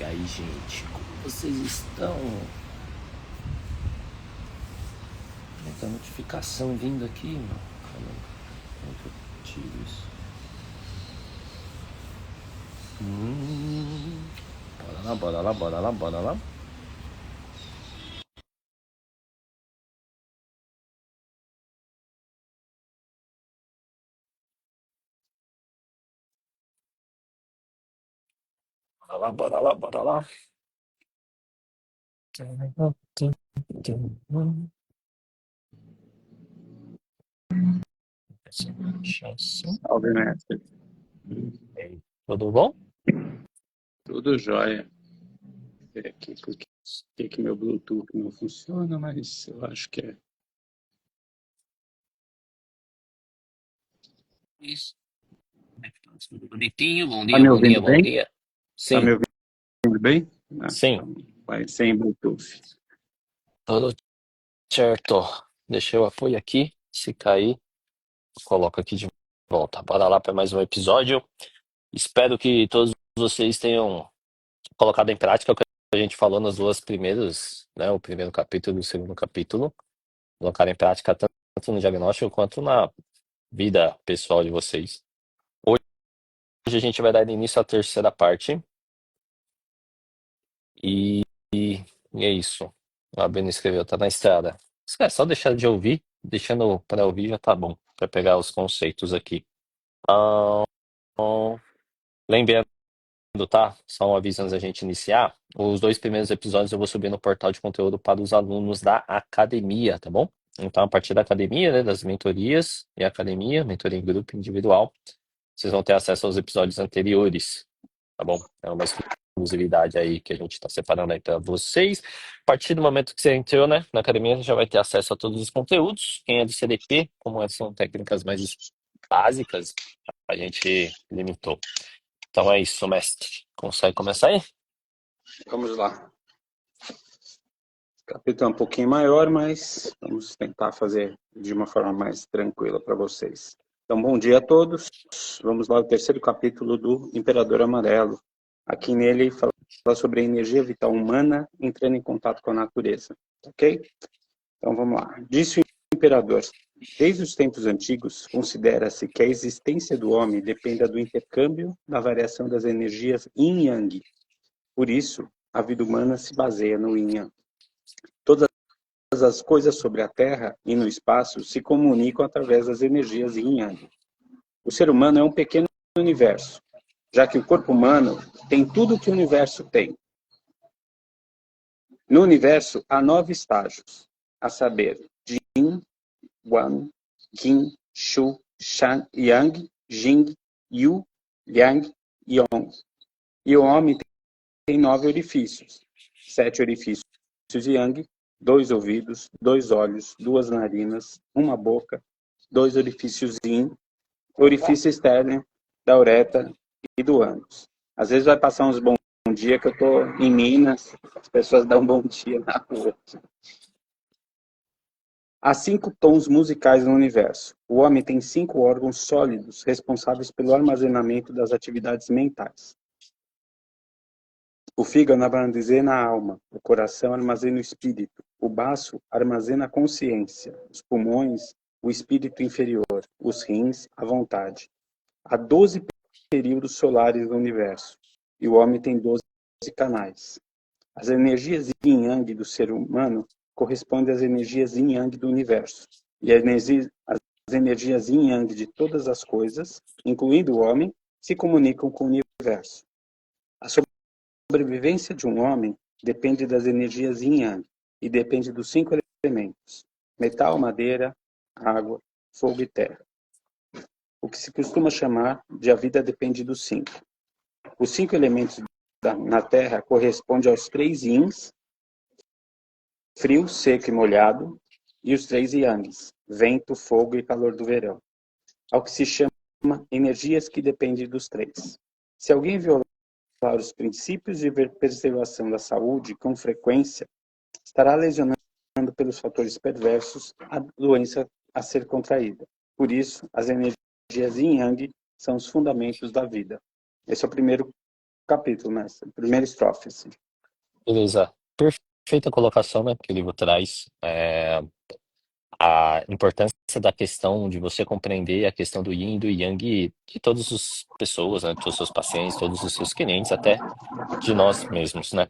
aí, gente? Como vocês estão? Muita notificação vindo aqui, mano. Como que eu tiro isso? Bora lá, bora lá, bora lá, bora lá. Bora lá, bora lá, bora lá. Salve, mestre. Tudo bom? Tudo jóia. Vou ver aqui por que meu Bluetooth não funciona, mas eu acho que é. Isso. Bonitinho, bom Tá dia, me bom dia, ouvindo bom bem? dia. Tá me Sim, ouvindo bem? sim, Então vai sem Bluetooth. tudo certo. Deixa eu apoio aqui. Se cair, eu coloco aqui de volta. Bora lá para mais um episódio. Espero que todos vocês tenham colocado em prática o que a gente falou nas duas primeiras, né? O primeiro capítulo e o segundo capítulo. Colocar em prática tanto no diagnóstico quanto na vida pessoal de vocês. Hoje a gente vai dar início à terceira parte. E, e é isso. A Bena escreveu, tá na estrada. É só deixar de ouvir, deixando para ouvir já tá bom, para pegar os conceitos aqui. Ah, lembrando, tá? Só um aviso antes da gente iniciar. Os dois primeiros episódios eu vou subir no portal de conteúdo para os alunos da academia, tá bom? Então, a partir da academia, né, das mentorias e academia, mentoria em grupo individual, vocês vão ter acesso aos episódios anteriores, tá bom? É uma exclusividade aí que a gente está separando aí para vocês. A partir do momento que você entrou, né, na academia, você já vai ter acesso a todos os conteúdos. Quem é de CDP, como essas são técnicas mais básicas, a gente limitou. Então é isso, mestre. Consegue começar aí? Vamos lá. O capítulo é um pouquinho maior, mas vamos tentar fazer de uma forma mais tranquila para vocês. Então, bom dia a todos. Vamos lá ao terceiro capítulo do Imperador Amarelo. Aqui nele fala sobre a energia vital humana entrando em contato com a natureza. Ok? Então vamos lá. Disse o imperador: desde os tempos antigos, considera-se que a existência do homem dependa do intercâmbio da variação das energias yin e yang. Por isso, a vida humana se baseia no yin e yang. Todas as coisas sobre a Terra e no espaço se comunicam através das energias yin e yang. O ser humano é um pequeno universo, já que o corpo humano tem tudo o que o universo tem. No universo, há 9 estágios, a saber, Yin, Wan, Qin, Shu, Shan, Yang, Jing, Yu, Yang, Yong. E o homem tem 9 orifícios, 7 orifícios Yang, 2 ouvidos, 2 olhos, 2 narinas, 1 boca, 2 orifícios Yin, orifício externo da uretra e do ânus. Às vezes vai passar uns bons dias que eu estou em Minas, as pessoas dão um bom dia na rua. Há 5 tons musicais no universo. O homem tem 5 órgãos sólidos responsáveis pelo armazenamento das atividades mentais. O fígado armazena a alma, o coração armazena o espírito, o baço armazena a consciência, os pulmões, o espírito inferior, os rins, a vontade. Há 12 períodos solares no universo, e o homem tem 12 canais. As energias yin e yang do ser humano correspondem às energias yin e yang do universo. E as energias yin e yang de todas as coisas, incluindo o homem, se comunicam com o universo. A sobrevivência de um homem depende das energias yin e yang e depende dos 5 elementos: metal, madeira, água, fogo e terra. O que se costuma chamar de a vida depende dos 5. Os 5 elementos na Terra correspondem aos 3 yins, frio, seco e molhado, e os 3 yangs, vento, fogo e calor do verão, ao que se chama energias que dependem dos 3. Se alguém violar os princípios de preservação da saúde com frequência, estará lesionando pelos fatores perversos a doença a ser contraída. Por isso, as energias yin e yang são os fundamentos da vida. Esse é o primeiro capítulo, mestre. Primeira estrofe, assim. Beleza. Perfeita colocação, né, que o livro traz. A importância da questão de você compreender a questão do yin e do yang de todas as pessoas, né, todos os seus pacientes, todos os seus clientes, até de nós mesmos, né?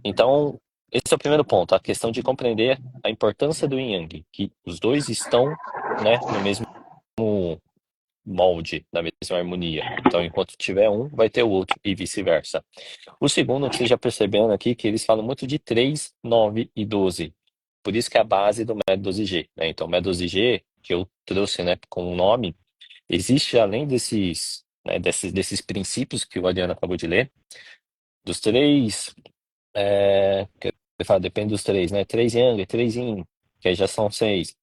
Então, esse é o primeiro ponto, a questão de compreender a importância do yin e yang, que os dois estão, né, no mesmo molde, na mesma harmonia. Então, enquanto tiver um, vai ter o outro e vice-versa. O segundo, que você já percebendo aqui, que eles falam muito de 3, 9 e 12. Por isso que é a base do método 12G, né? Então, o método 12G, que eu trouxe, né, com o nome, existe além desses, né, desses princípios que o Adriano acabou de ler, dos três, que ele fala, depende dos três, né? Três Yang, três Yin, que aí já são seis.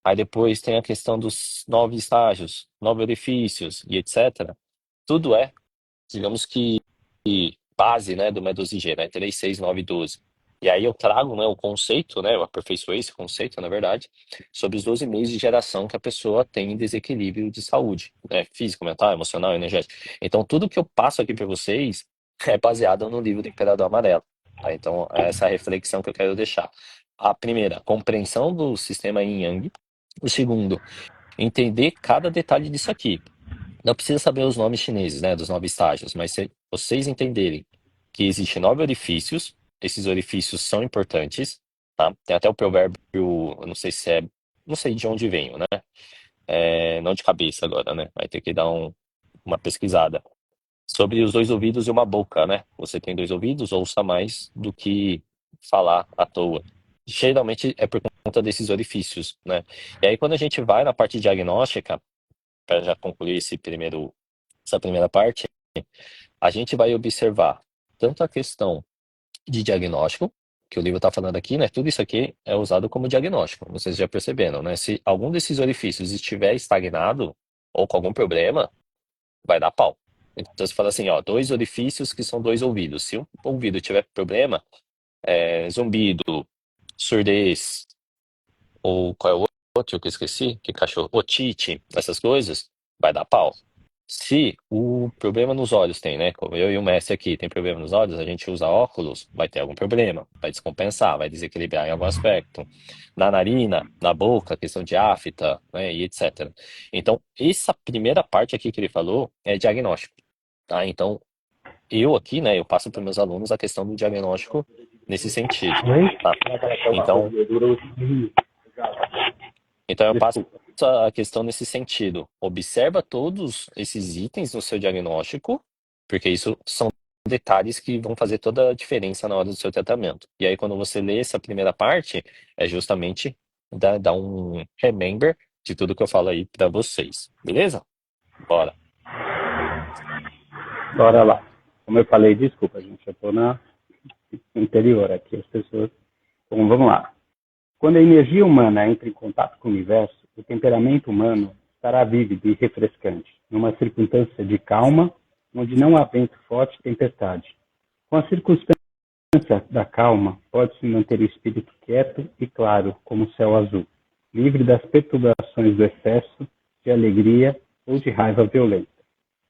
Aí depois tem a questão dos 9 estágios, 9 orifícios e etc. Tudo é, digamos que base, né, do MEDOS-IG, né, 3, 6, 9 e 12. E aí eu trago, né, o conceito, né, eu aperfeiçoei esse conceito, na verdade, sobre os 12 meios de geração que a pessoa tem em desequilíbrio de saúde, né, físico, mental, emocional, energético. Então, tudo que eu passo aqui para vocês é baseado no livro do Imperador Amarelo, tá? Então, é essa reflexão que eu quero deixar. A primeira, compreensão do sistema Yin Yang. O segundo, entender cada detalhe disso aqui. Não precisa saber os nomes chineses, né, dos 9 estágios, mas se vocês entenderem que existem 9 orifícios, esses orifícios são importantes, tá? Tem até o provérbio, eu não sei se é, não sei de onde veio, né? Não de cabeça agora, né? Vai ter que dar uma pesquisada. Sobre os dois ouvidos e uma boca, né? Você tem dois ouvidos, ouça mais do que falar à toa. Geralmente é por conta desses orifícios, né? E aí quando a gente vai na parte diagnóstica, para já concluir essa primeira parte, a gente vai observar tanto a questão de diagnóstico, que o livro está falando aqui, né? Tudo isso aqui é usado como diagnóstico, vocês já perceberam, né? Se algum desses orifícios estiver estagnado ou com algum problema, vai dar pau. Então você fala assim, ó, dois orifícios que são dois ouvidos. Se um ouvido tiver problema, zumbido, surdez, ou qual é o outro que eu esqueci? Que cachorro? Otite, essas coisas, vai dar pau. Se o problema nos olhos tem, né? Como eu e o mestre aqui tem problema nos olhos, a gente usa óculos, vai ter algum problema, vai descompensar, vai desequilibrar em algum aspecto. Na narina, na boca, questão de afta, né? E etc. Então, essa primeira parte aqui que ele falou é diagnóstico, tá? Então, eu aqui, né, eu passo para meus alunos a questão do diagnóstico nesse sentido, Oi? tá? Então, então eu passo Desculpa. a questão nesse sentido. Observa todos esses itens no seu diagnóstico, porque isso são detalhes que vão fazer toda a diferença na hora do seu tratamento. E aí, quando você lê essa primeira parte, é justamente dar um remember de tudo que eu falo aí para vocês. Beleza? Bora. Bora lá. Como eu falei, desculpa, gente. Eu estou no interior aqui, as pessoas. Bom, vamos lá. Quando a energia humana entra em contato com o universo, o temperamento humano estará vívido e refrescante, numa circunstância de calma, onde não há vento forte e tempestade. Com a circunstância da calma, pode-se manter o espírito quieto e claro, como o céu azul, livre das perturbações do excesso, de alegria ou de raiva violenta.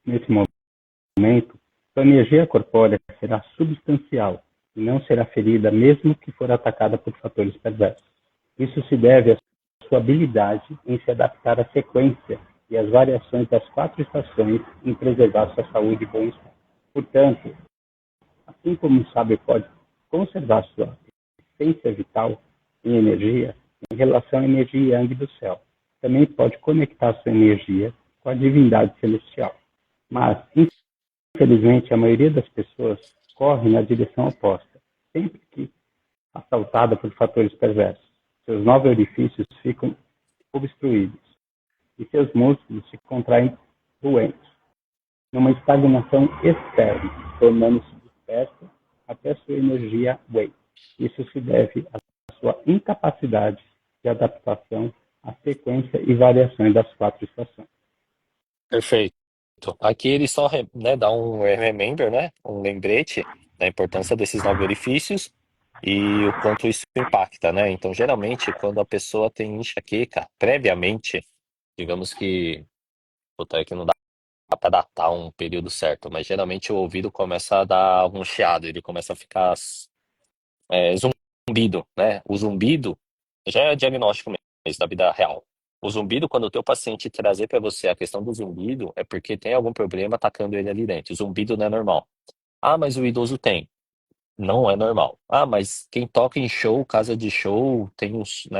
Nesse momento, sua energia corpórea será substancial e não será ferida mesmo que for atacada por fatores perversos. Isso se deve à sua habilidade em se adaptar à sequência e às variações das 4 estações em preservar sua saúde e bem-estar. Portanto, assim como o sábio pode conservar sua essência vital em energia em relação à energia yang do céu, também pode conectar sua energia com a divindade celestial. Mas, infelizmente, a maioria das pessoas corre na direção oposta, sempre que assaltada por fatores perversos. Seus 9 orifícios ficam obstruídos e seus músculos se contraem doentes, numa estagnação externa, tornando-se dispersa até sua energia wei. Isso se deve à sua incapacidade de adaptação à sequência e variações das 4 estações. Perfeito. Aqui ele só, né, dá um remember, né, um lembrete da importância desses 9 orifícios e o quanto isso impacta, né? Então, geralmente, quando a pessoa tem enxaqueca, previamente, digamos que, puta, é que não dá para datar um período certo, mas geralmente o ouvido começa a dar algum chiado, ele começa a ficar zumbido, né? O zumbido já é diagnóstico mesmo da vida real. O zumbido, quando o teu paciente trazer para você a questão do zumbido, é porque tem algum problema atacando ele ali dentro. O zumbido não é normal. Ah, mas o idoso tem. Não é normal. Ah, mas quem toca em show, casa de show, tem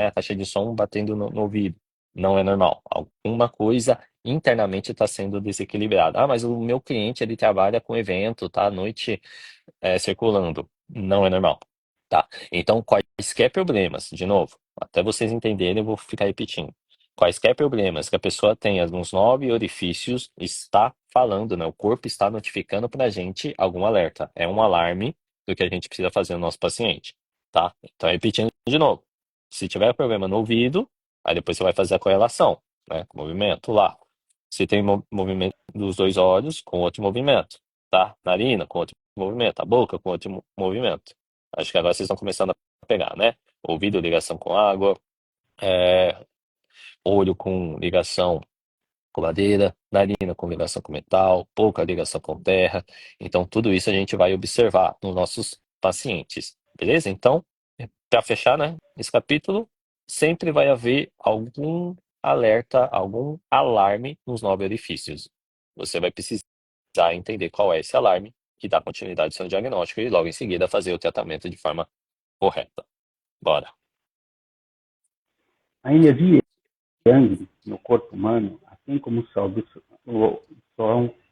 a caixa de som batendo no ouvido. Não é normal. Alguma coisa internamente está sendo desequilibrada. Ah, mas o meu cliente ele trabalha com evento, tá à noite circulando. Não é normal. Tá? Então, quaisquer problemas, de novo, até vocês entenderem, eu vou ficar repetindo. Quaisquer problemas que a pessoa tenha nos 9 orifícios, está falando, né? O corpo está notificando para a gente algum alerta. É um alarme do que a gente precisa fazer no nosso paciente, tá? Então, repetindo de novo. Se tiver problema no ouvido, aí depois você vai fazer a correlação, né? Com o movimento lá. Se tem movimento dos 2 olhos, com outro movimento, tá? Narina, com outro movimento. A boca, com outro movimento. Acho que agora vocês estão começando a pegar, né? Ouvido, ligação com água, é, olho com ligação com madeira, narina com ligação com metal, boca ligação com terra. Então, tudo isso a gente vai observar nos nossos pacientes, beleza? Então, para fechar, né, esse capítulo, sempre vai haver algum alerta, algum alarme nos 9 orifícios. Você vai precisar entender qual é esse alarme, que dá continuidade ao seu diagnóstico e logo em seguida fazer o tratamento de forma correta. Bora. A energia yang no corpo humano, assim como o sol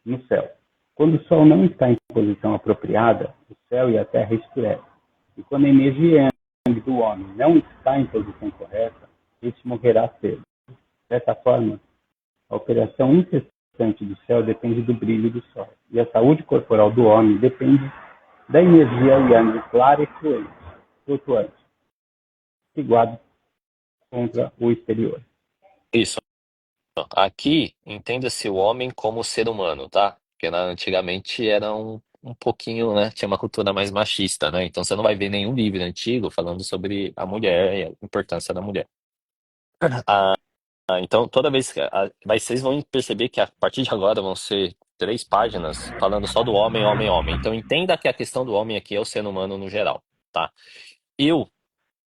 no céu. Quando o sol não está em posição apropriada, o céu e a terra escurecem. E quando a energia yang do homem não está em posição correta, este morrerá cedo. Dessa forma, a operação incessante do céu depende do brilho do sol. E a saúde corporal do homem depende da energia yang clara e flutuante, igual contra o exterior. Isso. Aqui, entenda-se o homem como ser humano, tá? Porque antigamente era um pouquinho, né? Tinha uma cultura mais machista, né? Então você não vai ver nenhum livro antigo falando sobre a mulher e a importância da mulher. Então, toda vez que. Mas vocês vão perceber que a partir de agora vão ser 3 páginas falando só do homem, homem, homem. Então, entenda que a questão do homem aqui é o ser humano no geral, tá? Eu,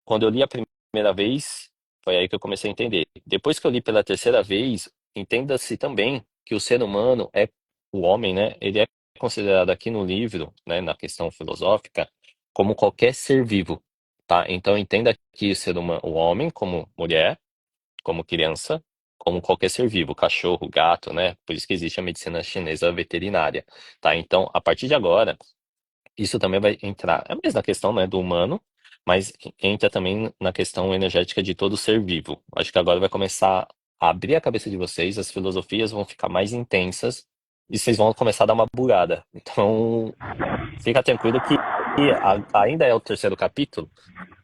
quando eu li a primeira vez, foi aí que eu comecei a entender. Depois que eu li pela terceira vez, entenda-se também que o ser humano o homem, né? Ele é considerado aqui no livro, né, na questão filosófica, como qualquer ser vivo, tá? Então, entenda que o ser humano, o homem como mulher, como criança, como qualquer ser vivo, cachorro, gato, né? Por isso que existe a medicina chinesa veterinária, tá? Então, a partir de agora, isso também vai entrar, é a mesma questão, né, do humano, mas entra também na questão energética de todo ser vivo. Acho que agora vai começar a abrir a cabeça de vocês, as filosofias vão ficar mais intensas e vocês vão começar a dar uma bugada. Então, fica tranquilo que ainda é o terceiro capítulo,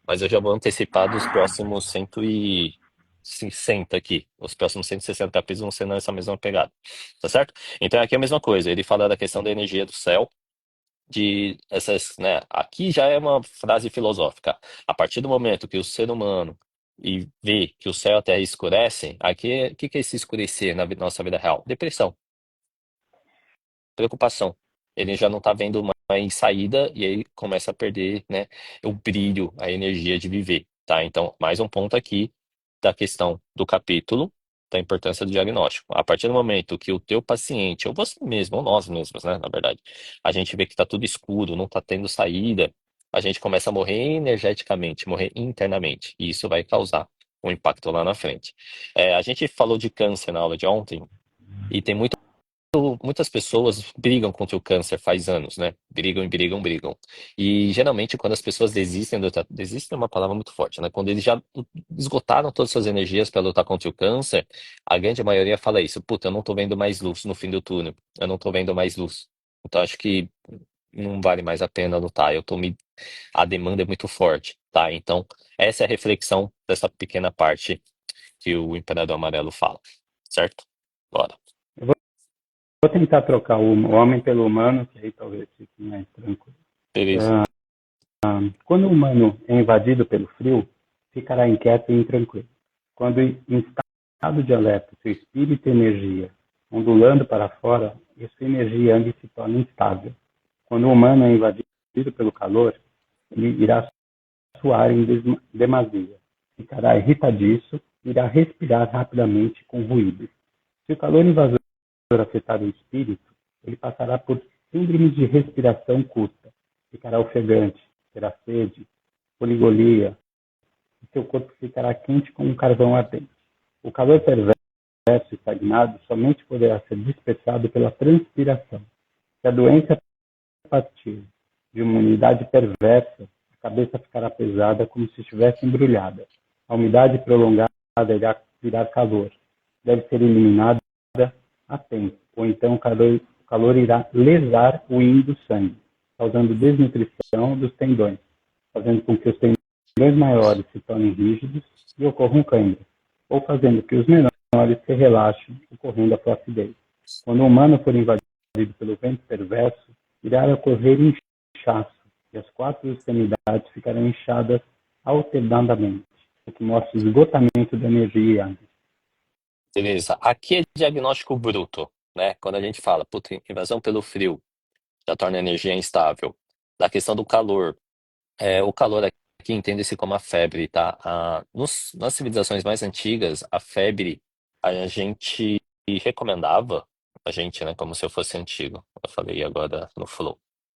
mas eu já vou antecipar dos próximos 160 aqui. Os próximos 160 capítulos vão ser nessa mesma pegada. Tá certo? Então aqui é a mesma coisa. Ele fala da questão da energia do céu, de essas, né? Aqui já é uma frase filosófica. A partir do momento que o ser humano vê que o céu e a terra escurecem, aqui o que é esse escurecer na nossa vida real? Depressão, preocupação. Ele já não está vendo mais saída e aí começa a perder, né, o brilho, a energia de viver, tá? Então, mais um ponto aqui da questão do capítulo da importância do diagnóstico. A partir do momento que o teu paciente, ou você mesmo, ou nós mesmos, né, na verdade, a gente vê que está tudo escuro, não está tendo saída, a gente começa a morrer energeticamente, morrer internamente, e isso vai causar um impacto lá na frente. A gente falou de câncer na aula de ontem, e tem muitas pessoas brigam contra o câncer faz anos, né? Brigam e brigam, brigam. E geralmente quando as pessoas desistem é uma palavra muito forte, né? Quando eles já esgotaram todas as suas energias para lutar contra o câncer, a grande maioria fala isso: puta, eu não tô vendo mais luz no fim do túnel, eu não tô vendo mais luz. Então acho que não vale mais a pena lutar. A demanda é muito forte, tá? Então essa é a reflexão dessa pequena parte que o Imperador Amarelo fala, certo? Bora. Vou tentar trocar o homem pelo humano, que aí talvez fique mais tranquilo. Beleza. Quando o humano é invadido pelo frio, ficará inquieto e intranquilo. Quando em estado de alerta, seu espírito e energia ondulando para fora, e sua energia yang se torna instável. Quando o humano é invadido pelo calor, ele irá suar em demasia, ficará irritadiço, irá respirar rapidamente com ruído. Se o calor invasor afetar o espírito, ele passará por síndromes de respiração curta, ficará ofegante, terá sede, poligolia, e seu corpo ficará quente como um carvão ardente. O calor perverso e estagnado somente poderá ser dispersado pela transpiração. Se a doença partir de uma unidade perversa, a cabeça ficará pesada como se estivesse embrulhada. A umidade prolongada irá virar calor. Deve ser eliminada a tempo, ou então o calor irá lesar o yin do sangue, causando desnutrição dos tendões, fazendo com que os tendões maiores se tornem rígidos e ocorram câimbras, ou fazendo que os menores se relaxem, ocorrendo a flacidez. Quando o humano for invadido pelo vento perverso, irá ocorrer inchaço, e as 4 extremidades ficarão inchadas alternadamente, o que mostra o esgotamento da energia yang. Beleza. Aqui é diagnóstico bruto, né? Quando a gente fala, puta, invasão pelo frio, já torna a energia instável. Da questão do calor, o calor aqui entende-se como a febre, tá? Nas civilizações mais antigas, a febre a gente recomendava, né? Como se eu fosse antigo. Eu falei agora no flow.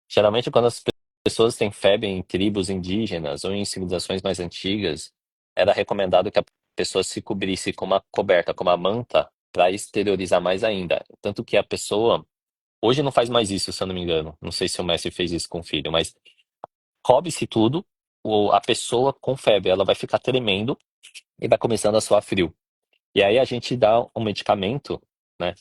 Geralmente, quando as pessoas têm febre em tribos indígenas ou em civilizações mais antigas, era recomendado que a pessoa se cobrisse com uma coberta, com uma manta, para exteriorizar mais ainda. Tanto que a pessoa, hoje não faz mais isso, se eu não me engano. Não sei se o Messi fez isso com o filho, mas cobre-se tudo, a pessoa com febre, ela vai ficar tremendo e vai começando a suar frio. E aí a gente dá um medicamento, né?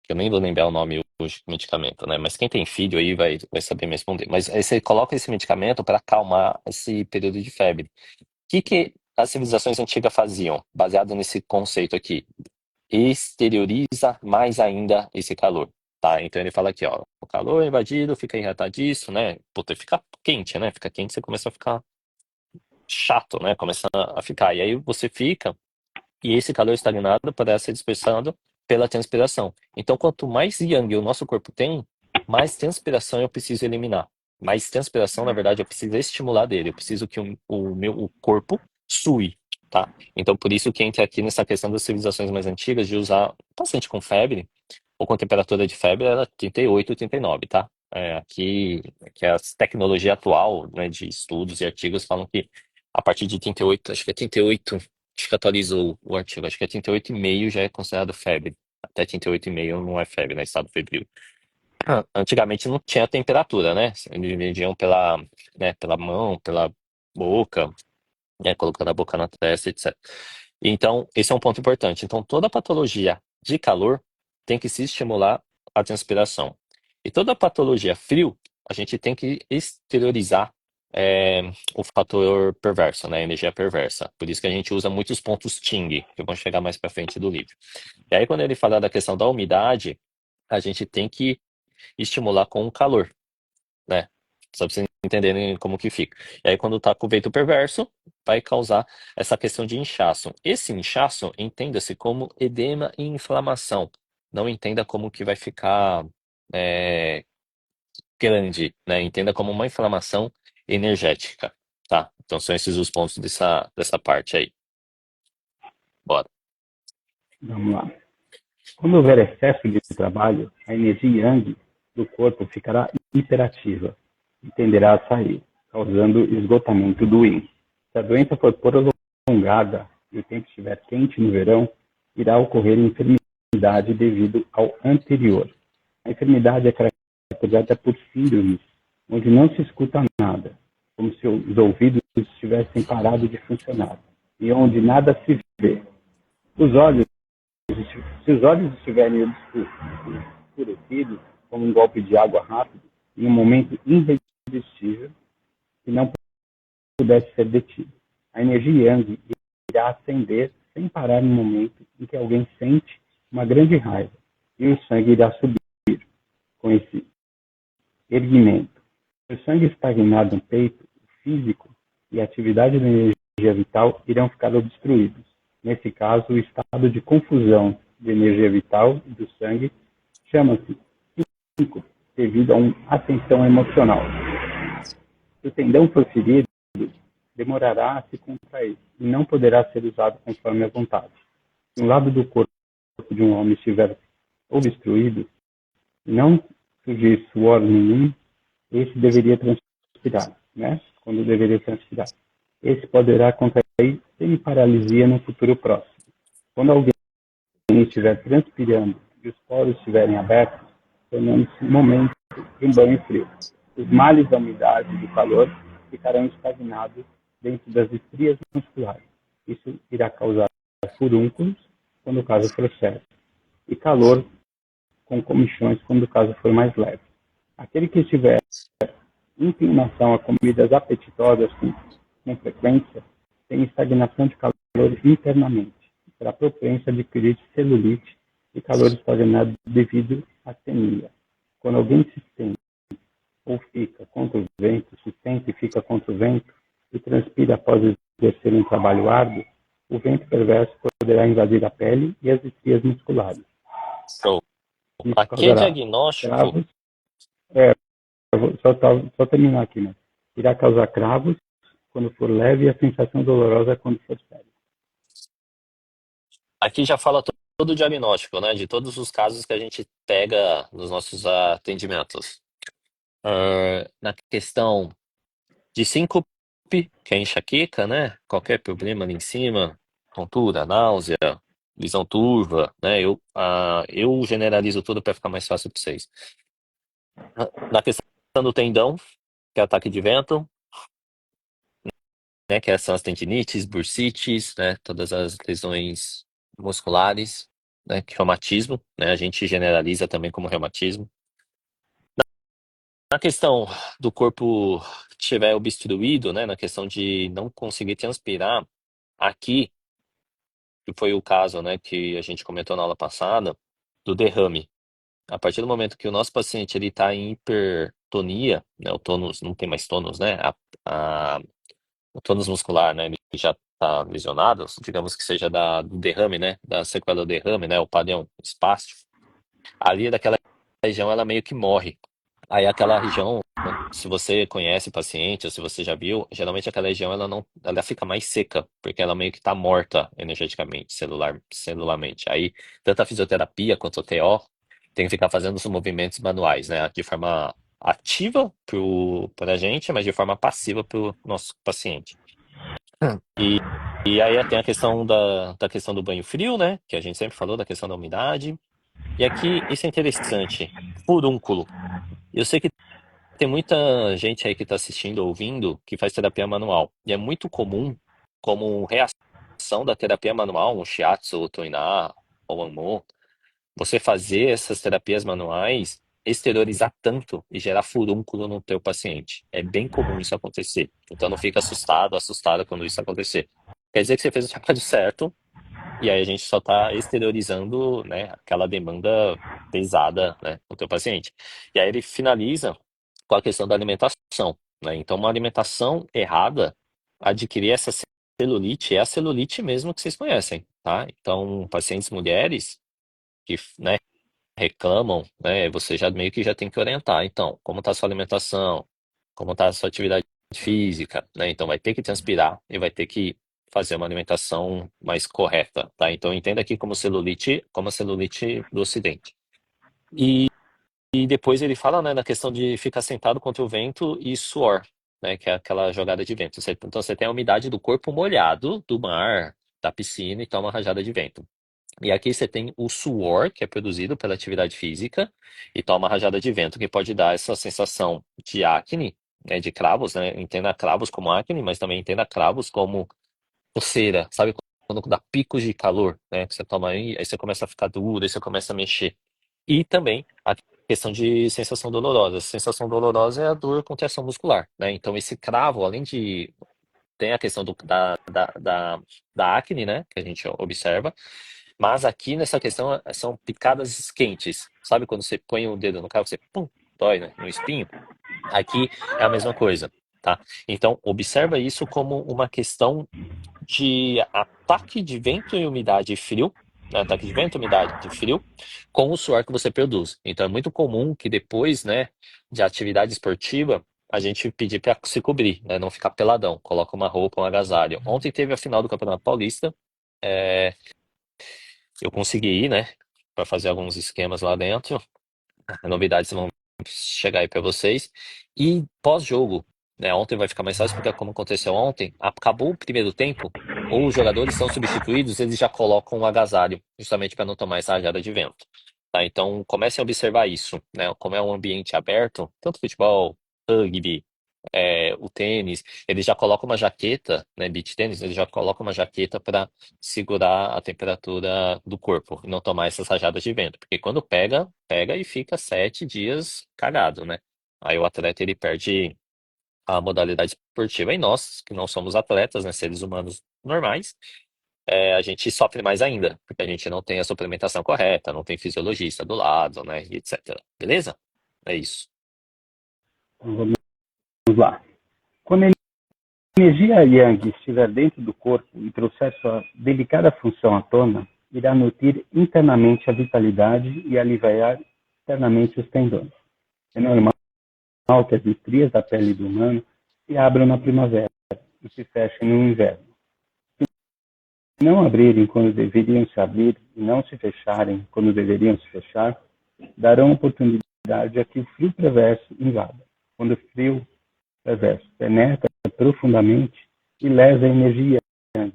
Que eu nem vou lembrar o nome hoje do medicamento, né? Mas quem tem filho aí vai saber me responder. Mas aí você coloca esse medicamento para acalmar esse período de febre. O que as civilizações antigas faziam, baseado nesse conceito aqui? Exterioriza mais ainda esse calor, tá? Então ele fala aqui, ó, o calor invadido, fica irritadiço, né? Puta, fica quente, né? Fica quente, você começa a ficar chato, né? Começa a ficar. E aí você fica, e esse calor estagnado parece ser dispersado pela transpiração. Então, quanto mais yang o nosso corpo tem, mais transpiração eu preciso eliminar. Mais transpiração, na verdade, eu preciso estimular dele. Eu preciso que o corpo sue, tá? Então, por isso que entra aqui nessa questão das civilizações mais antigas de usar paciente com febre ou com temperatura de febre era 38, 39, tá? Aqui, que a tecnologia atual, né, de estudos e artigos falam que a partir de 38, acho que é 38, acho que atualizou o artigo, acho que é 38,5 já é considerado febre. Até 38,5 não é febre, né? Estado febril. Antigamente não tinha temperatura, né? Eles mediam pela mão, pela boca, né? Colocando a boca na testa, etc. Então, esse é um ponto importante. Então, toda patologia de calor tem que se estimular a transpiração. E toda patologia frio, a gente tem que exteriorizar o fator perverso, né? A energia perversa. Por isso que a gente usa muitos pontos Ting, que vão chegar mais para frente do livro. E aí, quando ele fala da questão da umidade, a gente tem que estimular com o calor, né? Só para vocês entenderem como que fica. E aí, quando tá com o vento perverso, vai causar essa questão de inchaço. Esse inchaço, entenda-se como edema e inflamação. Não entenda como que vai ficar é, grande, né? Entenda como uma inflamação energética, tá? Então são esses os pontos dessa parte aí. Bora. Vamos lá. Quando houver excesso de trabalho, a energia yang do corpo ficará hiperativa e tenderá a sair, causando esgotamento do yin. Se a doença for prolongada e o tempo estiver quente no verão, irá ocorrer enfermidade devido ao anterior. A enfermidade é caracterizada por síndromes, onde não se escuta nada, como se os ouvidos tivessem parado de funcionar, e onde nada se vê. Se os olhos estiverem escurecidos, como um golpe de água rápido, em um momento irresistível, que não pudesse ser detido. A energia yang irá ascender sem parar no momento em que alguém sente uma grande raiva, e o sangue irá subir com esse erguimento. Se o sangue estagnado no peito, o físico e a atividade da energia vital irão ficar obstruídos. Nesse caso, o estado de confusão de energia vital do sangue chama-se síncope, devido a uma ascensão emocional. Se o tendão for ferido, demorará a se contrair e não poderá ser usado conforme a vontade. Se um lado do corpo de um homem estiver obstruído e não surgir suor nenhum, esse deveria transpirar, né? Quando deveria transpirar. Esse poderá contrair semi-paralisia no futuro próximo. Quando alguém estiver transpirando e os poros estiverem abertos, tornando-se momento de um banho frio. Os males da umidade e do calor ficarão estagnados dentro das estrias musculares. Isso irá causar furúnculos, quando o caso for sério, e calor com comichões, quando o caso for mais leve. Aquele que estiver inclinação a comidas apetitosas com frequência tem estagnação de calor internamente. Será propenso a adquirir celulite e calor estagnado devido à anemia. Quando alguém se sente ou fica contra o vento, se sente e fica contra o vento e transpira após exercer um trabalho árduo, o vento perverso poderá invadir a pele e as estrias musculares. Show. Isso Aqui é causará diagnóstico. cravos. Eu vou só terminar aqui, né? Irá causar cravos quando for leve e a sensação dolorosa quando for séria. Aqui já fala todo o diagnóstico, né? De todos os casos que a gente pega nos nossos atendimentos. Na questão de síncope, que é enxaqueca, né? Qualquer problema ali em cima, tontura, náusea, visão turva, né? Eu generalizo tudo para ficar mais fácil para vocês. Na questão do tendão, que é ataque de vento, né? Que são as tendinites, bursites, né? Todas as lesões musculares, né? Que reumatismo, né? A gente generaliza também como reumatismo. Na questão do corpo que estiver obstruído, né? Na questão de não conseguir transpirar, aqui, que foi o caso, né? Que a gente comentou na aula passada, do derrame. A partir do momento que o nosso paciente ele está em hipertonia, né? O tônus não tem mais tônus, né? O tônus muscular, né? Ele já está lesionado, digamos que seja do derrame, né? Da sequela do derrame, né? O padrão espástico. Ali daquela região ela meio que morre. Aí aquela região, se você conhece o paciente ou se você já viu, geralmente aquela região ela fica mais seca, porque ela meio que está morta energeticamente, celularmente. Aí tanto a fisioterapia quanto o TO tem que ficar fazendo os movimentos manuais, né? De forma ativa para a gente, mas de forma passiva para o nosso paciente. E aí tem a questão da questão do banho frio, né? Que a gente sempre falou, da questão da umidade. E aqui, isso é interessante. Furúnculo. Eu sei que tem muita gente aí que está assistindo, ouvindo, que faz terapia manual. E é muito comum, como reação da terapia manual, um shiatsu, ou toiná, ou amor, você fazer essas terapias manuais, exteriorizar tanto e gerar furúnculo no teu paciente. É bem comum isso acontecer. Então não fica assustado, assustada quando isso acontecer. Quer dizer que você fez o trabalho certo, e aí a gente só está exteriorizando, né, aquela demanda pesada, né, no teu paciente. E aí ele finaliza com a questão da alimentação, né? Então uma alimentação errada, adquirir essa celulite, é a celulite mesmo que vocês conhecem, tá? Então pacientes mulheres que, né, reclamam, né, você já meio que já tem que orientar. Então, como está a sua alimentação? Como está a sua atividade física, né? Então vai ter que transpirar e vai ter que fazer uma alimentação mais correta, tá? Então entenda aqui como a celulite do Ocidente. E depois ele fala, né, na questão de ficar sentado contra o vento e suor, né, que é aquela jogada de vento. Então você tem a umidade do corpo molhado do mar, da piscina e toma uma rajada de vento. E aqui você tem o suor, que é produzido pela atividade física, e toma uma rajada de vento, que pode dar essa sensação de acne, né, de cravos, né? Entenda cravos como acne, mas também entenda cravos como coceira, sabe? Quando dá picos de calor, né? Que você toma aí você começa a ficar duro, aí você começa a mexer. E também a questão de sensação dolorosa. A sensação dolorosa é a dor com contração muscular, né? Então esse cravo, além de tem a questão da acne, né? Que a gente observa. Mas aqui nessa questão são picadas quentes. Sabe quando você põe o dedo no cravo, você pum, dói, né, no espinho? Aqui é a mesma coisa, tá? Então, observa isso como uma questão de ataque de vento e umidade e frio, né, ataque de vento, umidade, de frio, com o suor que você produz. Então é muito comum que depois, né, de atividade esportiva, a gente pedir para se cobrir, né, não ficar peladão, coloca uma roupa, um agasalho. Ontem teve a final do Campeonato Paulista, é, eu consegui ir, né, para fazer alguns esquemas lá dentro. Novidades vão chegar aí para vocês. E pós-jogo, né? Ontem vai ficar mais fácil porque como aconteceu ontem, acabou o primeiro tempo, ou os jogadores são substituídos, eles já colocam um agasalho, justamente para não tomar essa rajada de vento. Tá? Então comecem a observar isso, né? Como é um ambiente aberto, tanto futebol, rugby, o tênis, ele já coloca uma jaqueta, né? Beach tênis, ele já coloca uma jaqueta para segurar a temperatura do corpo e não tomar essas rajadas de vento, porque quando pega, pega e fica 7 dias cagado, né? Aí o atleta ele perde a modalidade esportiva. E nós, que não somos atletas, né, seres humanos normais, a gente sofre mais ainda, porque a gente não tem a suplementação correta, não tem fisiologista do lado, né, e etc. Beleza? É isso. Então, vamos lá. Quando a energia yang estiver dentro do corpo e trouxer sua delicada função à tona, irá nutrir internamente a vitalidade e aliviar externamente os tendões. É normal que as estrias da pele do humano se abram na primavera e se fechem no inverno. Se não abrirem quando deveriam se abrir e não se fecharem quando deveriam se fechar, darão oportunidade a que o frio perverso invada. Quando o frio perverso penetra profundamente e lesa a energia yang,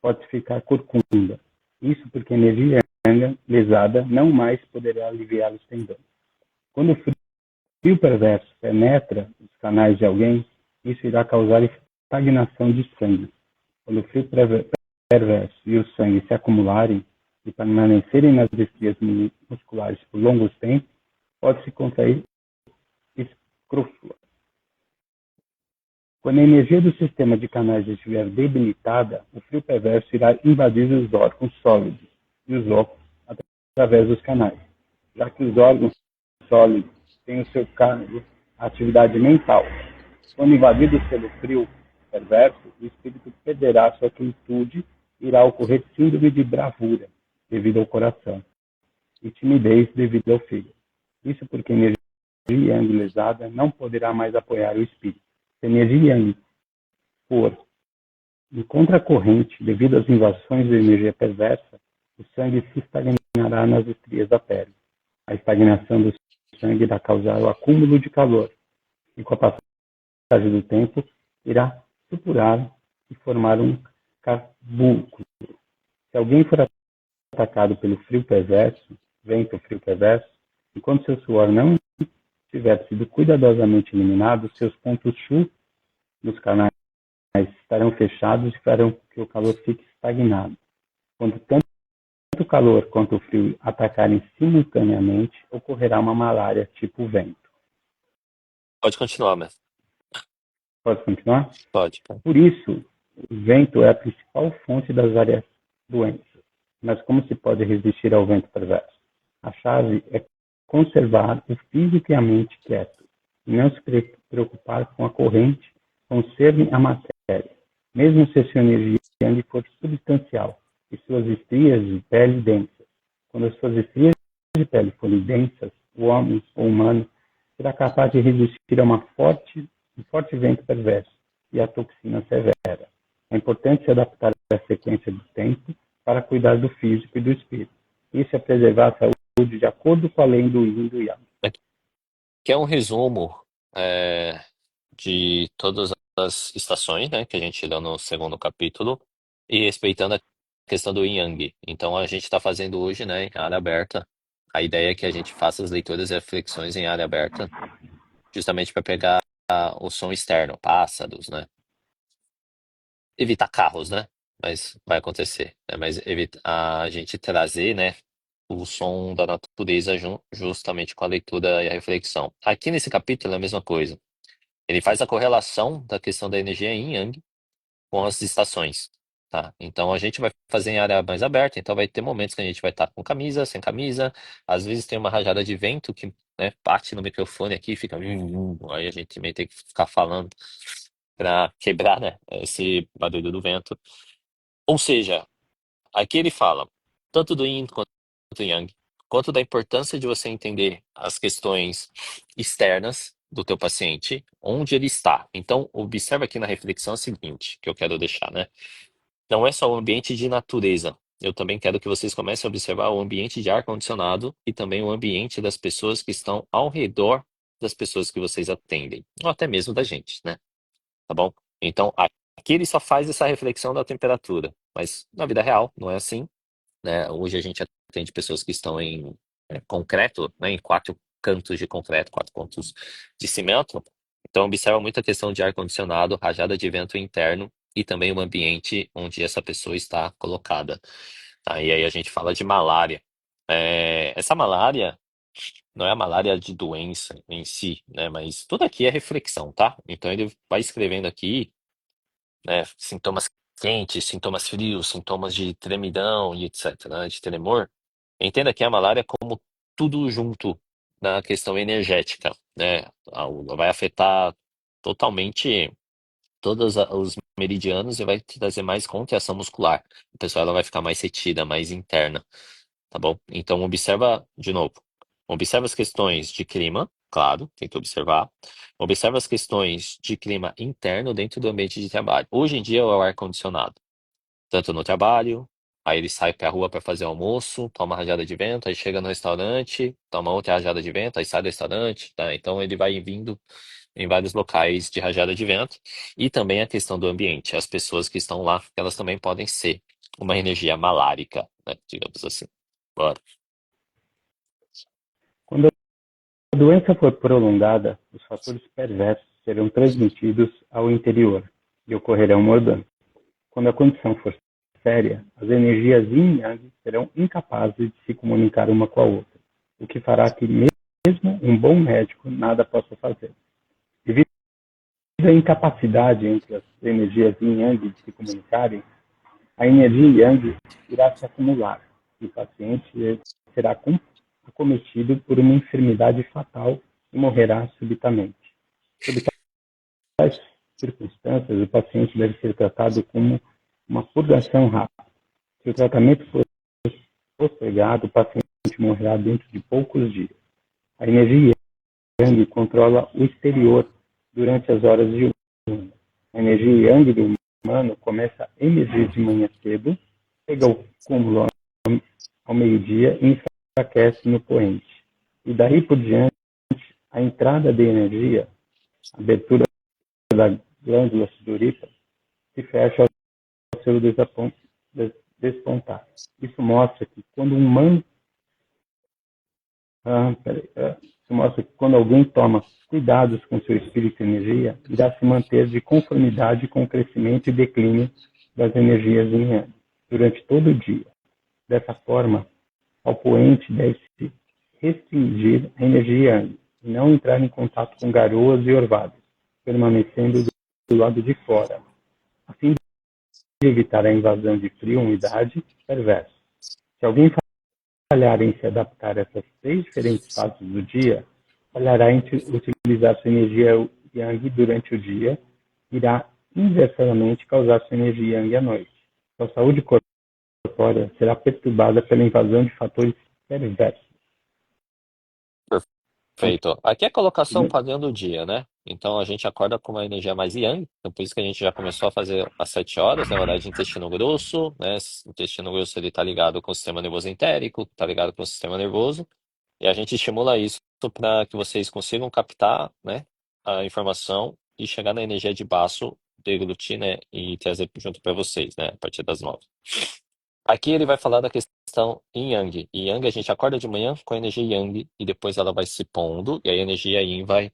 pode ficar corcunda. Isso porque a energia yang lesada não mais poderá aliviar os tendões. Quando o frio perverso penetra os canais de alguém, isso irá causar estagnação de sangue. Quando o frio perverso e o sangue se acumularem e permanecerem nas estrias musculares por longos tempos, pode-se contrair escrofula. Quando a energia do sistema de canais estiver debilitada, o frio perverso irá invadir os órgãos sólidos e os ossos através dos canais, já que os órgãos sólidos têm o seu cargo a atividade mental. Quando invadidos pelo frio perverso, o espírito perderá sua quietude e irá ocorrer síndrome de bravura, devido ao coração, e timidez devido ao fígado. Isso porque a energia yang lesada não poderá mais apoiar o espírito. Se a energia yang for em contracorrente devido às invasões de energia perversa, o sangue se estagnará nas estrias da pele. A estagnação do sangue irá causar o acúmulo de calor, e com a passagem do tempo, irá supurar e formar um carbúnculo. Se alguém for atacado pelo frio perverso, vento frio perverso, enquanto seu suor não tiver sido cuidadosamente eliminado, seus pontos Chu nos canais estarão fechados e farão que o calor fique estagnado. Quando tanto o calor quanto o frio atacarem simultaneamente, ocorrerá uma malária tipo vento. Pode continuar, mestre. Pode continuar? Pode. Por isso, o vento é a principal fonte das várias doenças. Mas como se pode resistir ao vento perverso? A chave é conservar o físico e a mente quietos, e não se preocupar com a corrente, conservem a matéria, mesmo se a sua energia for substancial e suas estrias de pele densas. Quando as suas estrias de pele forem densas, o homem ou humano será capaz de resistir a um forte vento perverso e a toxina severa. É importante se adaptar à sequência do tempo para cuidar do físico e do espírito. Isso é preservar a saúde de acordo com a lei do Yin e do Yang. Que é um resumo de todas as estações, né, que a gente leu no segundo capítulo, e respeitando a questão do Yin Yang. Então a gente está fazendo hoje, né, em área aberta. A ideia é que a gente faça as leituras e reflexões em área aberta, justamente para pegar o som externo, pássaros, né? Evitar carros, né? Mas vai acontecer, né? Mas a gente trazer, né, o som da natureza justamente com a leitura e a reflexão. Aqui nesse capítulo é a mesma coisa. Ele faz a correlação da questão da energia yin yang com as estações, tá? Então a gente vai fazer em área mais aberta, então vai ter momentos que a gente vai estar com camisa, sem camisa, às vezes tem uma rajada de vento que, né, bate no microfone aqui, fica aí a gente também tem que ficar falando para quebrar, né, esse barulho do vento. Ou seja, aqui ele fala tanto do yin quanto do yang, quanto da importância de você entender as questões externas do teu paciente, onde ele está. Então, observa aqui na reflexão o seguinte, que eu quero deixar, né? Não é só o ambiente de natureza. Eu também quero que vocês comecem a observar o ambiente de ar-condicionado e também o ambiente das pessoas que estão ao redor das pessoas que vocês atendem, ou até mesmo da gente, né? Tá bom? Então, aqui ele só faz essa reflexão da temperatura, mas na vida real não é assim, né? Hoje a gente atende pessoas que estão em concreto, né? Em quatro cantos de concreto, quatro cantos de cimento. Então, observa muito a questão de ar-condicionado, rajada de vento interno e também o ambiente onde essa pessoa está colocada. Tá? E aí a gente fala de malária. Essa malária não é a malária de doença em si, né? Mas tudo aqui é reflexão, tá? Então ele vai escrevendo aqui, né? Sintomas quentes, sintomas frios, sintomas de tremidão e etc, né? De tremor. Entenda que a malária é como tudo junto na questão energética, né? Vai afetar totalmente todos os meridianos e vai te trazer mais contração muscular. A pessoa ela vai ficar mais retida, mais interna, tá bom? Então observa de novo. Observa as questões de clima, claro, tem que observar. Observa as questões de clima interno dentro do ambiente de trabalho. Hoje em dia é o ar-condicionado, tanto no trabalho, aí ele sai pra rua para fazer almoço, toma uma rajada de vento, aí chega no restaurante, toma outra rajada de vento, aí sai do restaurante, tá? Então ele vai vindo em vários locais de rajada de vento. E também a questão do ambiente. As pessoas que estão lá, elas também podem ser uma energia malárica, né? Digamos assim. Bora. Quando a doença for prolongada, os fatores perversos serão transmitidos ao interior e ocorrerão mordanças. Quando a condição for séria, as energias yin e yang serão incapazes de se comunicar uma com a outra, o que fará que mesmo um bom médico nada possa fazer. Devido à incapacidade entre as energias yin e yang de se comunicarem, a energia yang irá se acumular e o paciente será acometido por uma enfermidade fatal e morrerá subitamente. Sob tais circunstâncias, o paciente deve ser tratado como uma purgação rápida. Se o tratamento for postergado, o paciente morrerá dentro de poucos dias. A energia yang controla o exterior durante as horas diurnas. A energia yang do humano começa a emergir de manhã cedo, chega ao cúmulo ao meio-dia e enfraquece no poente. E daí por diante, a entrada de energia, a abertura da glândula sudorípara, se fecha ao seu despontar. Isso mostra que quando um humano isso mostra que quando alguém toma cuidados com seu espírito e energia, irá se manter de conformidade com o crescimento e declínio das energias yin yang durante todo o dia. Dessa forma, ao poente deve-se restringir a energia yang e não entrar em contato com garoas e orvalhos, permanecendo do lado de fora, a fim de evitar a invasão de frio, umidade perverso. Se alguém falhar em se adaptar a essas três diferentes fases do dia, falhará em utilizar sua energia yang durante o dia, irá inversamente causar sua energia yang à noite. Sua saúde corpórea será perturbada pela invasão de fatores perversos. Perfeito. Aqui é a colocação padrão do dia, né? Então a gente acorda com uma energia mais yang, então por isso que a gente já começou a fazer às 7 horas, né? Horário de intestino grosso, né? O intestino grosso ele tá ligado com o sistema nervoso entérico, tá ligado com o sistema nervoso, e a gente estimula isso para que vocês consigam captar, né, a informação e chegar na energia de baço, deglutir, né, e trazer junto para vocês, né, a partir das 9. Aqui ele vai falar da questão em Yang. E Yang a gente acorda de manhã com a energia Yang e depois ela vai se pondo e aí a energia Yin vai,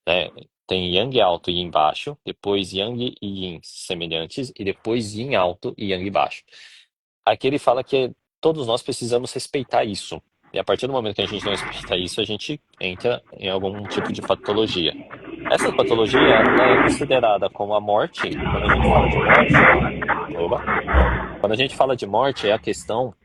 né, tem Yang alto e Yin baixo, depois Yang e Yin semelhantes e depois Yin alto e Yang baixo. Aqui ele fala que todos nós precisamos respeitar isso. E a partir do momento que a gente não respeita isso, a gente entra em algum tipo de patologia. Essa patologia, ela é considerada como a morte, quando a gente fala de morte, oba, quando a gente fala de morte, é a questão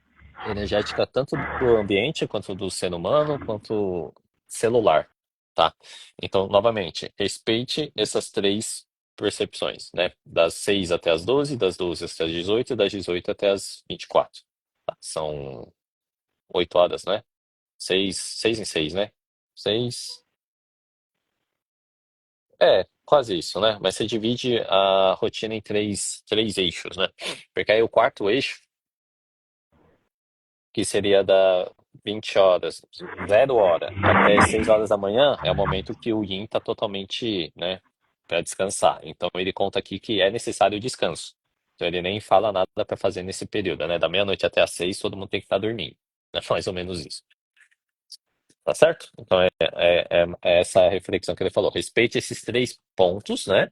energética tanto do ambiente, quanto do ser humano, quanto celular, tá? Então, novamente, respeite essas três percepções, né? Das 6 até as 12, das 12 até as 18 e das 18 até as 24. São 8 horas, né? 6 em 6, né? 6. Quase isso, né? Mas você divide a rotina em três eixos, né? Porque aí o quarto eixo, que seria da 20 horas, 0 hora, até 6 horas da manhã, é o momento que o Yin está totalmente, né, para descansar. Então ele conta aqui que é necessário descanso. Então ele nem fala nada para fazer nesse período, né? Da meia-noite até às 6, todo mundo tem que estar dormindo. É mais ou menos isso. Tá certo? Então é essa a reflexão que ele falou. Respeite esses 3 pontos, né?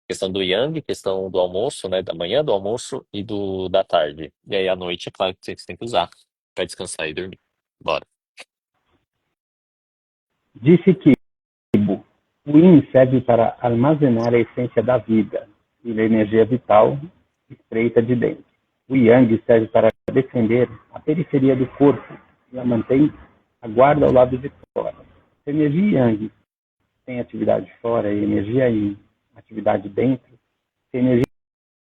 Questão do yang, questão do almoço, né? Da manhã, do almoço e da tarde. E aí à noite, é claro que vocês têm que usar para descansar e dormir. Bora. Disse Kibo, o yin serve para armazenar a essência da vida e da energia vital estreita de dentro. O yang serve para defender a periferia do corpo e a mantém a guarda ao lado de fora. Se a energia yang tem atividade fora e energia yin atividade dentro, se a energia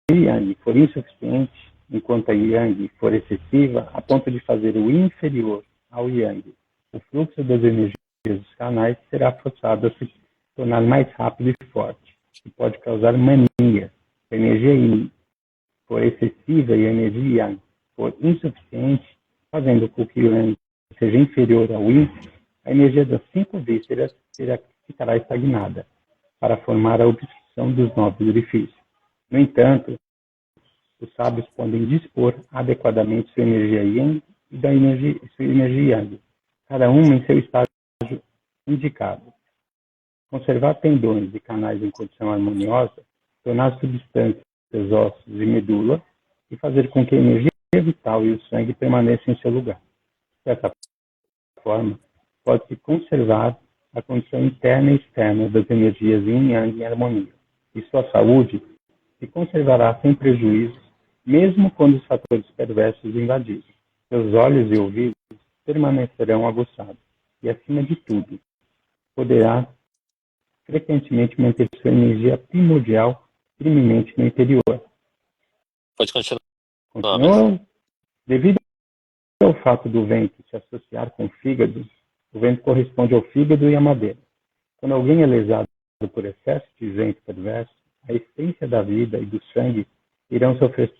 yang for insuficiente, enquanto a yang for excessiva, a ponto de fazer o inferior ao yang, o fluxo das energias dos canais será forçado a se tornar mais rápido e forte, o que pode causar mania. Se a energia yin for excessiva e a energia yang for insuficiente, fazendo com que o yang seja inferior ao yin, a energia das 5 vísceras ficará estagnada para formar a obstrução dos 9 orifícios. No entanto, os sábios podem dispor adequadamente sua energia yin e sua energia yang, cada uma em seu estágio indicado. Conservar tendões e canais em condição harmoniosa, tornar substâncias, ossos e medula e fazer com que a energia vital e o sangue permaneçam em seu lugar. Dessa forma, pode-se conservar a condição interna e externa das energias yin e yang em harmonia, e sua saúde se conservará sem prejuízos, mesmo quando os fatores perversos invadirem. Seus olhos e ouvidos permanecerão aguçados, e, acima de tudo, poderá frequentemente manter sua energia primordial firmemente no interior. Pode continuar, mestre. Continua, devido ao fato do vento se associar com o fígado, o vento corresponde ao fígado e à madeira. Quando alguém é lesado por excesso de vento perverso, a essência da vida e do sangue irão sofrer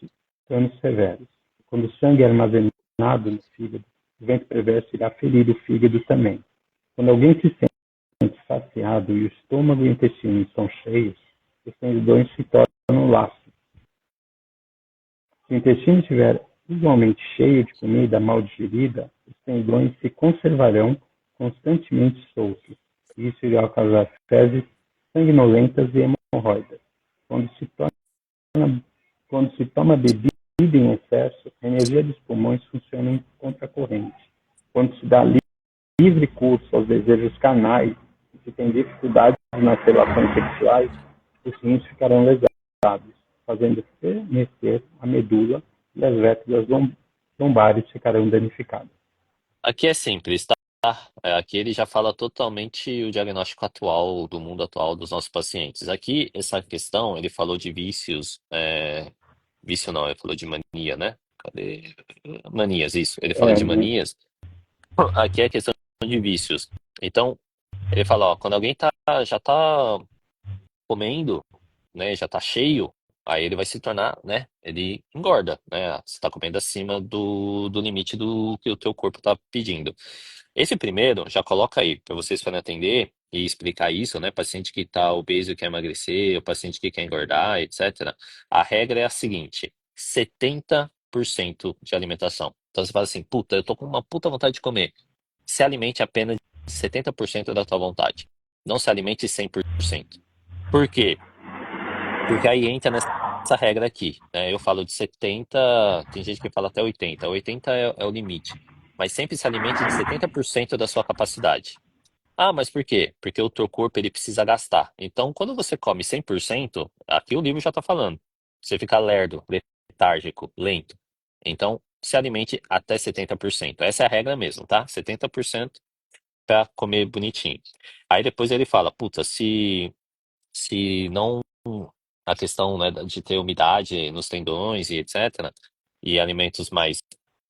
danos severos. Quando o sangue é armazenado no fígado, o vento perverso irá ferir o fígado também. Quando alguém se sente saciado e o estômago e o intestino estão cheios, os tendões se tornam laços. Se o intestino estiver igualmente cheio de comida mal digerida, os tendões se conservarão constantemente soltos. Isso irá causar fezes sanguinolentas e hemorroidas. Quando se toma bebida em excesso, a energia dos pulmões funciona em contracorrente. Quando se dá livre curso aos desejos carnais e se tem dificuldades nas relações sexuais, os rins ficarão lesados, fazendo fenecer a medula e as vértebras lombares ficarão danificadas. Aqui é simples, tá? Aqui ele já fala totalmente o diagnóstico atual, do mundo atual dos nossos pacientes. Aqui, essa questão, ele falou de vícios, vício não, ele falou de mania, né? Cadê? Manias, isso. Ele fala de manias. Aqui é questão de vícios. Então, ele fala, ó, quando alguém já tá comendo, né, já tá cheio, aí ele vai se tornar, né, ele engorda, né? Você tá comendo acima do limite do que o teu corpo tá pedindo. Esse primeiro, já coloca aí, para vocês forem atender e explicar isso, né? Paciente que tá obeso e quer emagrecer, o paciente que quer engordar, etc. A regra é a seguinte: 70% de alimentação. Então você fala assim, puta, eu tô com uma puta vontade de comer. Se alimente apenas de 70% da tua vontade. Não se alimente 100%. Por quê? Porque aí entra nessa regra aqui, né? Eu falo de 70, tem gente que fala até 80. 80 é o limite. Mas sempre se alimente de 70% da sua capacidade. Ah, mas por quê? Porque o teu corpo ele precisa gastar. Então, quando você come 100%, aqui o livro já está falando. Você fica lerdo, letárgico, lento. Então, se alimente até 70%. Essa é a regra mesmo, tá? 70% para comer bonitinho. Aí depois ele fala, puta, se não a questão, né, de ter umidade nos tendões e etc, e alimentos mais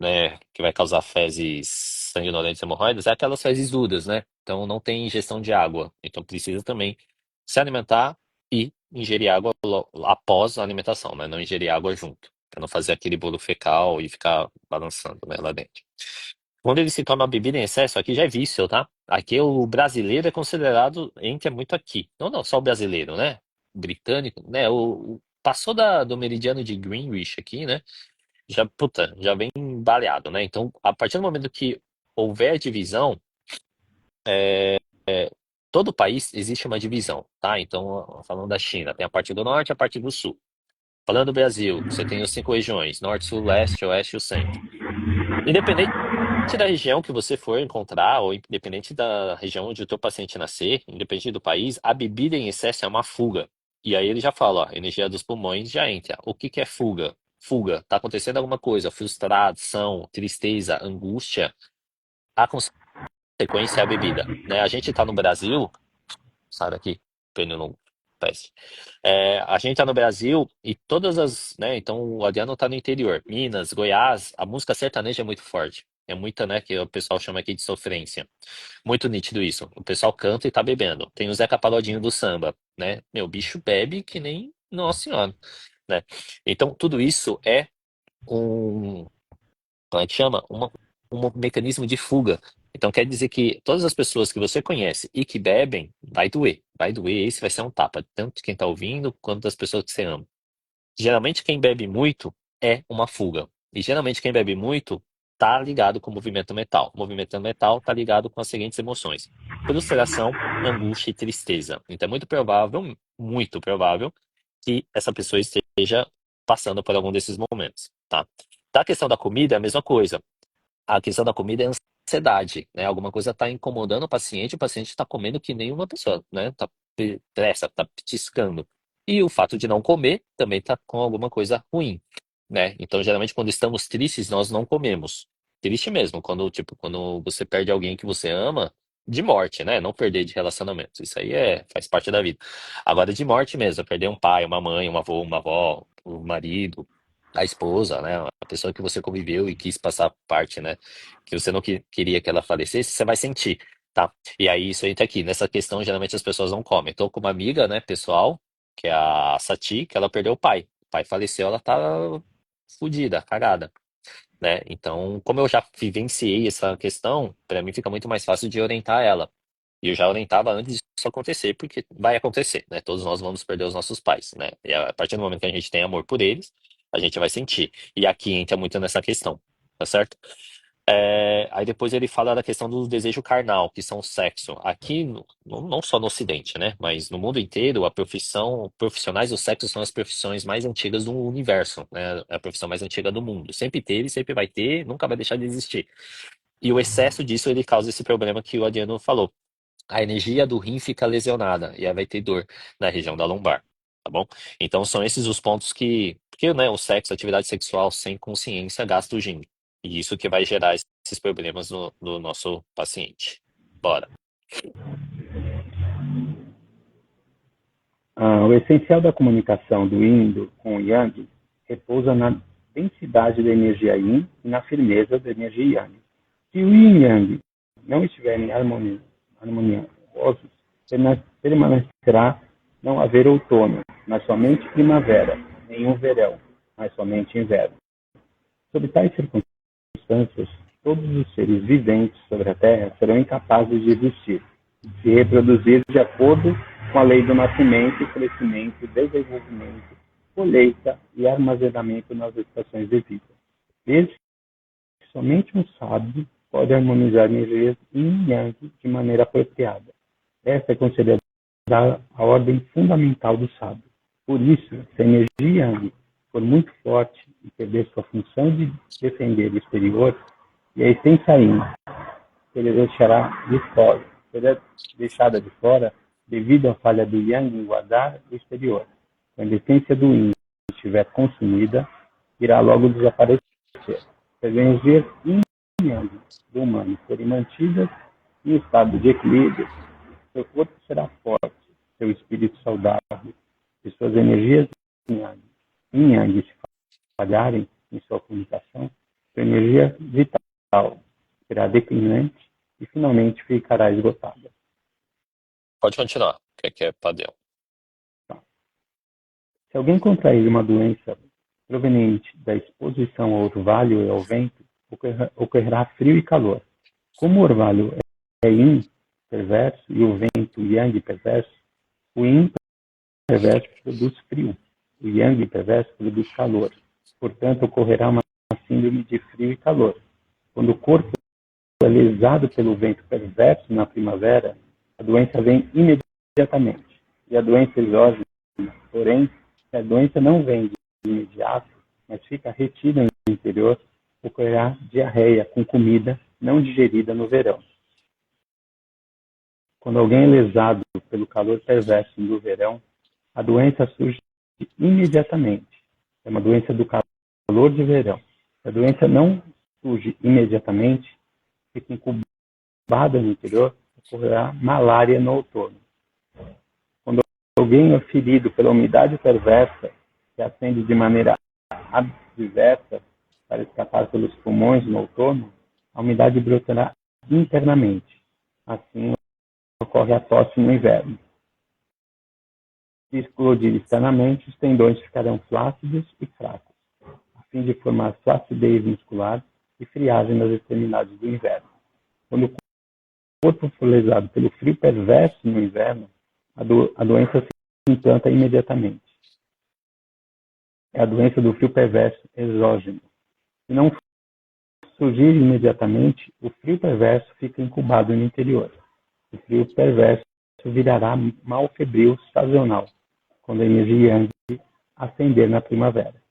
né, que vai causar fezes sanguinolentas e hemorroidas, é aquelas fezes duras, né? Então não tem ingestão de água. Então precisa também se alimentar e ingerir água após a alimentação, né? Não ingerir água junto, para não fazer aquele bolo fecal e ficar balançando, né, lá dentro. Quando ele se toma bebida em excesso, aqui já é vício, tá? Aqui o brasileiro é considerado, entra muito aqui. Não só o brasileiro, né? O britânico, né? Passou do meridiano de Greenwich aqui, né? Já, puta, já vem baleado, né? Então, a partir do momento que houver divisão, todo país existe uma divisão, tá? Então, falando da China, tem a parte do norte e a parte do sul. Falando do Brasil, você tem os 5 regiões, norte, sul, leste, oeste e o centro. Independente da região que você for encontrar, ou independente da região onde o teu paciente nascer, independente do país, a bebida em excesso é uma fuga. E aí ele já fala, ó, energia dos pulmões já entra. O que que é fuga? Fuga, tá acontecendo alguma coisa, frustração, tristeza, angústia, a consequência é a bebida, né? A gente tá no Brasil, sai daqui, pneu não desce. A gente tá no Brasil e todas as, né? Então o Adriano tá no interior, Minas, Goiás, a música sertaneja é muito forte. É muita, né, que o pessoal chama aqui de sofrência. Muito nítido isso. O pessoal canta e tá bebendo. Tem o Zeca Pagodinho do samba, né? Meu, bicho bebe que nem Nossa Senhora, né? Então tudo isso é um, como é que chama? Um mecanismo de fuga. Então quer dizer que todas as pessoas que você conhece e que bebem, vai doer. Vai doer, esse vai ser um tapa, tanto de quem tá ouvindo quanto das pessoas que você ama. Geralmente quem bebe muito é uma fuga. E geralmente quem bebe muito tá ligado com o movimento mental. O movimento mental tá ligado com as seguintes emoções: frustração, angústia e tristeza. Então é muito provável que essa pessoa esteja passando por algum desses momentos, tá? Da questão da comida é a mesma coisa. A questão da comida é ansiedade, né? Alguma coisa está incomodando o paciente está comendo que nem uma pessoa, né? Tá pressa, tá petiscando. E o fato de não comer também está com alguma coisa ruim, né? Então, geralmente, quando estamos tristes, nós não comemos. Triste mesmo, quando você perde alguém que você ama, de morte, né? Não perder de relacionamento. Isso aí faz parte da vida. Agora, de morte mesmo, perder um pai, uma mãe, um avô, uma avó, o marido, a esposa, né? A pessoa que você conviveu e quis passar parte, né? Que você não queria que ela falecesse, você vai sentir, tá? E aí isso entra aqui. Nessa questão, geralmente as pessoas não comem. Tô com uma amiga, né, pessoal, que é a Sati, que ela perdeu o pai. O pai faleceu, ela tá fodida, cagada, né? Então, como eu já vivenciei essa questão, pra mim fica muito mais fácil de orientar ela. E eu já orientava antes disso acontecer, porque vai acontecer, né? Todos nós vamos perder os nossos pais, né? E a partir do momento que a gente tem amor por eles, a gente vai sentir. E aqui entra muito nessa questão, tá certo? Aí depois ele fala da questão do desejo carnal, que são o sexo. Aqui, não só no Ocidente, né? Mas no mundo inteiro, profissionais do sexo são as profissões mais antigas do universo, né? É a profissão mais antiga do mundo. Sempre teve, sempre vai ter, nunca vai deixar de existir. E o excesso disso, ele causa esse problema que o Adriano falou. A energia do rim fica lesionada e aí vai ter dor na região da lombar, tá bom? Então são esses os pontos porque, né, o sexo, a atividade sexual sem consciência gasta o rim. E isso que vai gerar esses problemas no nosso paciente. Bora. O essencial da comunicação do Yin com o Yang repousa na densidade da energia Yin e na firmeza da energia Yang. Se o Yin e Yang não estiverem harmoniosos, permanecerá não haver outono, mas somente primavera, nenhum verão, mas somente inverno. Sob tais circunstâncias, todos os seres viventes sobre a Terra serão incapazes de existir, se reproduzir de acordo com a lei do nascimento, crescimento, desenvolvimento, colheita e armazenamento nas estações de vida. Desde que somente um sábio pode harmonizar energias yin e yang de maneira apropriada. Esta é considerada a ordem fundamental do sábio. Por isso, se a energia yang for muito forte e perder sua função de defender o exterior, e a essência yin será deixada de fora devido à falha do yang em guardar o exterior. Quando a essência do yin estiver consumida, irá logo desaparecer. Se as energias yin e yang do humano forem mantidas em estado de equilíbrio, seu corpo será forte, seu espírito saudável, e suas energias yin e yang se falharem em sua comunicação, Sua energia vital será declinante e finalmente ficará esgotada. Pode continuar, que é padrão. Se alguém contrair uma doença proveniente da exposição ao orvalho e ao vento, ocorrerá frio e calor. Como o orvalho é yin perverso e o vento yang perverso, o yin perverso produz frio, o yang perverso produz calor. Portanto, ocorrerá uma síndrome de frio e calor. Quando o corpo é lesado pelo vento perverso na primavera, a doença vem imediatamente. E a doença exógena, porém, se a doença não vem de imediato, mas fica retida no interior, ocorrerá diarreia com comida não digerida no verão. Quando alguém é lesado pelo calor perverso do verão, a doença surge imediatamente. É uma doença do calor de verão. Se a doença não surge imediatamente, fica incubada no interior, ocorrerá malária no outono. Quando alguém é ferido pela umidade perversa, que acende de maneira adversa para escapar pelos pulmões no outono, a umidade brotará internamente. Assim, ocorre a tosse no inverno. Se explodir externamente, os tendões ficarão flácidos e fracos, a fim de formar flacidez muscular e friagem nas extremidades do inverno. Quando o corpo for lesado pelo frio perverso no inverno, a doença se implanta imediatamente. É a doença do frio perverso exógeno. Se não surgir imediatamente, o frio perverso fica incubado no interior. O frio perverso virará mal febril sazonal, quando a energia yang ascender na primavera.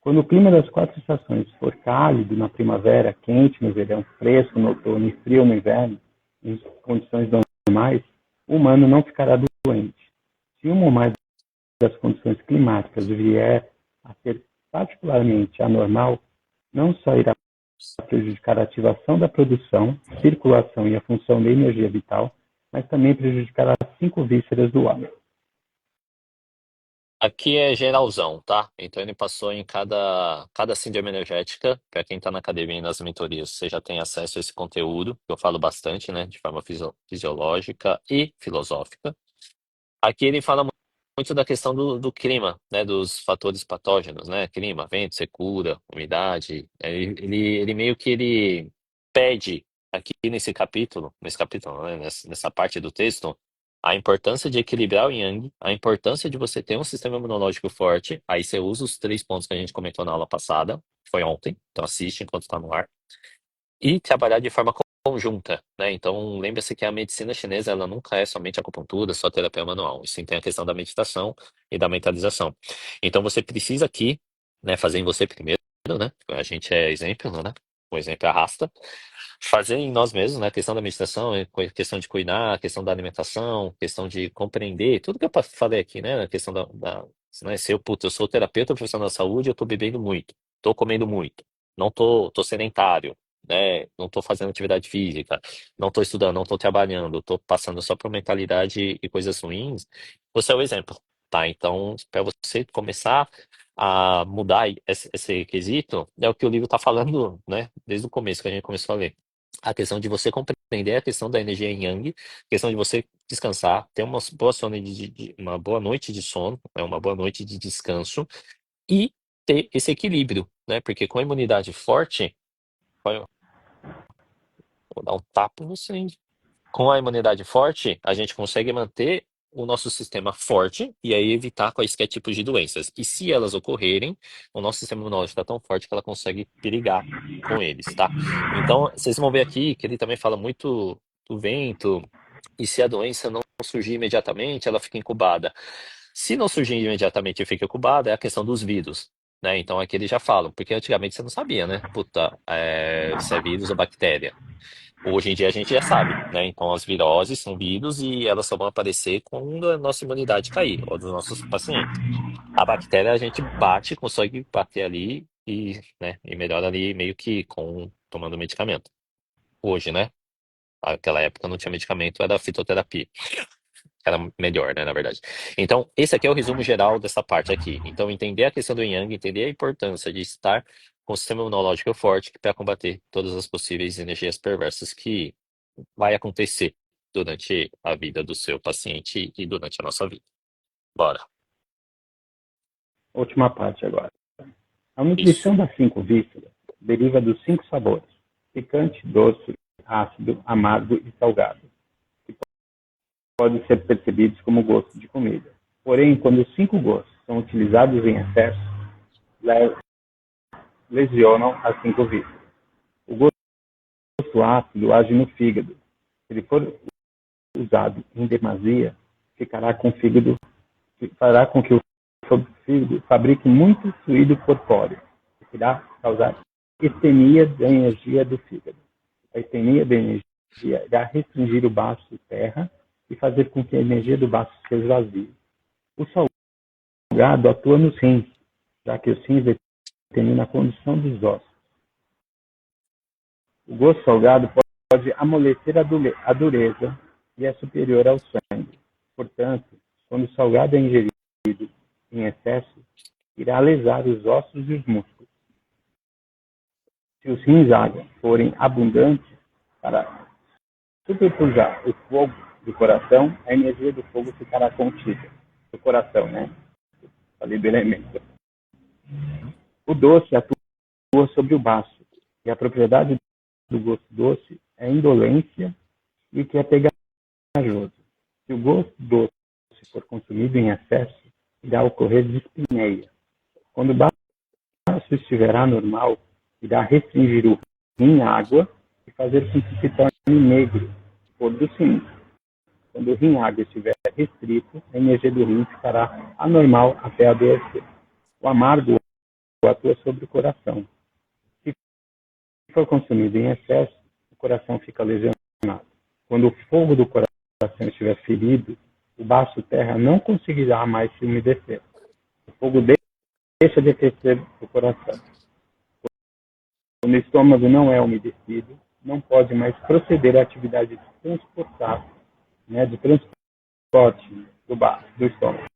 Quando o clima das 4 estações for cálido na primavera, quente no verão, fresco no outono e frio no inverno, em condições normais, o humano não ficará doente. Se uma ou mais das condições climáticas vier a ser particularmente anormal, não só irá prejudicar a ativação da produção, circulação e a função da energia vital, mas também prejudicará as 5 vísceras do homem. Aqui é geralzão, tá? Então ele passou em cada síndrome energética. Para quem está na academia e nas mentorias, você já tem acesso a esse conteúdo, que eu falo bastante, né? De forma fisiológica e filosófica. Aqui ele fala muito da questão do clima, né? Dos fatores patógenos, né? Clima, vento, secura, umidade. Ele meio que ele pede aqui nesse capítulo, né? Nessa parte do texto, a importância de equilibrar o yang, a importância de você ter um sistema imunológico forte. Aí você usa os 3 pontos que a gente comentou na aula passada, que foi ontem, então assiste enquanto está no ar. E trabalhar de forma conjunta, né? Então, lembre-se que a medicina chinesa, ela nunca é somente acupuntura, só terapia manual. E sim tem a questão da meditação e da mentalização. Então, você precisa aqui, né, fazer em você primeiro, né? A gente é exemplo, né? O exemplo arrasta. Fazer em nós mesmos, né? A questão da meditação, a questão de cuidar, a questão da alimentação, a questão de compreender, tudo que eu falei aqui, né? A questão né? Se eu sou terapeuta profissional da saúde, eu tô bebendo muito, tô comendo muito, não tô sedentário, né? Não estou fazendo atividade física, não estou estudando, não estou trabalhando, estou passando só por mentalidade e coisas ruins, você é o exemplo, tá? Então, para você começar a mudar esse quesito, é o que o livro está falando, né? Desde o começo que a gente começou a ler. A questão de você compreender a questão da energia em Yang, a questão de você descansar, ter uma boa noite de sono, né? Uma boa noite de descanso e ter esse equilíbrio, né? Porque com a imunidade forte, vou dar um tapa no incêndio. Com a imunidade forte, a gente consegue manter o nosso sistema forte e aí evitar quaisquer tipos de doenças. E se elas ocorrerem, o nosso sistema imunológico está tão forte que ela consegue perigar com eles, tá? Então, vocês vão ver aqui que ele também fala muito do vento, e se a doença não surgir imediatamente, ela fica incubada. Se não surgir imediatamente e fica incubada, é a questão dos vírus. Né? Então aqui eles já falam, porque antigamente você não sabia, né? Puta, se é vírus ou bactéria. Hoje em dia a gente já sabe, né? Então as viroses são vírus e elas só vão aparecer quando a nossa imunidade cair, ou dos nossos pacientes. A bactéria a gente bate, consegue bater ali e, né, e melhora ali meio que tomando medicamento. Hoje, né? Naquela época não tinha medicamento, era fitoterapia. ficar melhor, né, na verdade. Então, esse aqui é o resumo geral dessa parte aqui. Então, entender a questão do Yang, entender a importância de estar com o sistema imunológico forte para combater todas as possíveis energias perversas que vai acontecer durante a vida do seu paciente e durante a nossa vida. Bora. Última parte agora. A Isso. nutrição das 5 vísceras deriva dos 5 sabores: picante, doce, ácido, amargo e salgado, que podem ser percebidos como gosto de comida. Porém, quando os 5 gostos são utilizados em excesso, lesionam as 5 vísceras. O gosto ácido age no fígado. Se ele for usado em demasia, fará com que o fígado fabrique muito fluido corpóreo, que irá causar estenia da energia do fígado. A estenia da energia irá restringir o baço terra e fazer com que a energia do baço se esvazie. O salgado atua nos rins, já que os rins determinam a condição dos ossos. O gosto salgado pode amolecer a dureza e é superior ao sangue. Portanto, quando o salgado é ingerido em excesso, irá lesar os ossos e os músculos. Se os rins água forem abundantes para superpujar o fogo do coração, a energia do fogo ficará contida. Do coração, né? Falei do elemento. O doce atua sobre o baço, e a propriedade do gosto doce é a indolência e que é pegajoso. Se o gosto doce for consumido em excesso, irá ocorrer dispneia. Quando o baço estiver anormal, irá restringir o rim água e fazer com que se torne negro, cor do rins. Quando o rim água estiver restrito, a energia do rim ficará anormal até adoecer. O amargo atua sobre o coração. Se for consumido em excesso, o coração fica lesionado. Quando o fogo do coração estiver ferido, o baço terra não conseguirá mais se umedecer. O fogo deixa de aquecer o coração. Quando o estômago não é umedecido, não pode mais proceder à atividade de transportar, de transporte do estômago.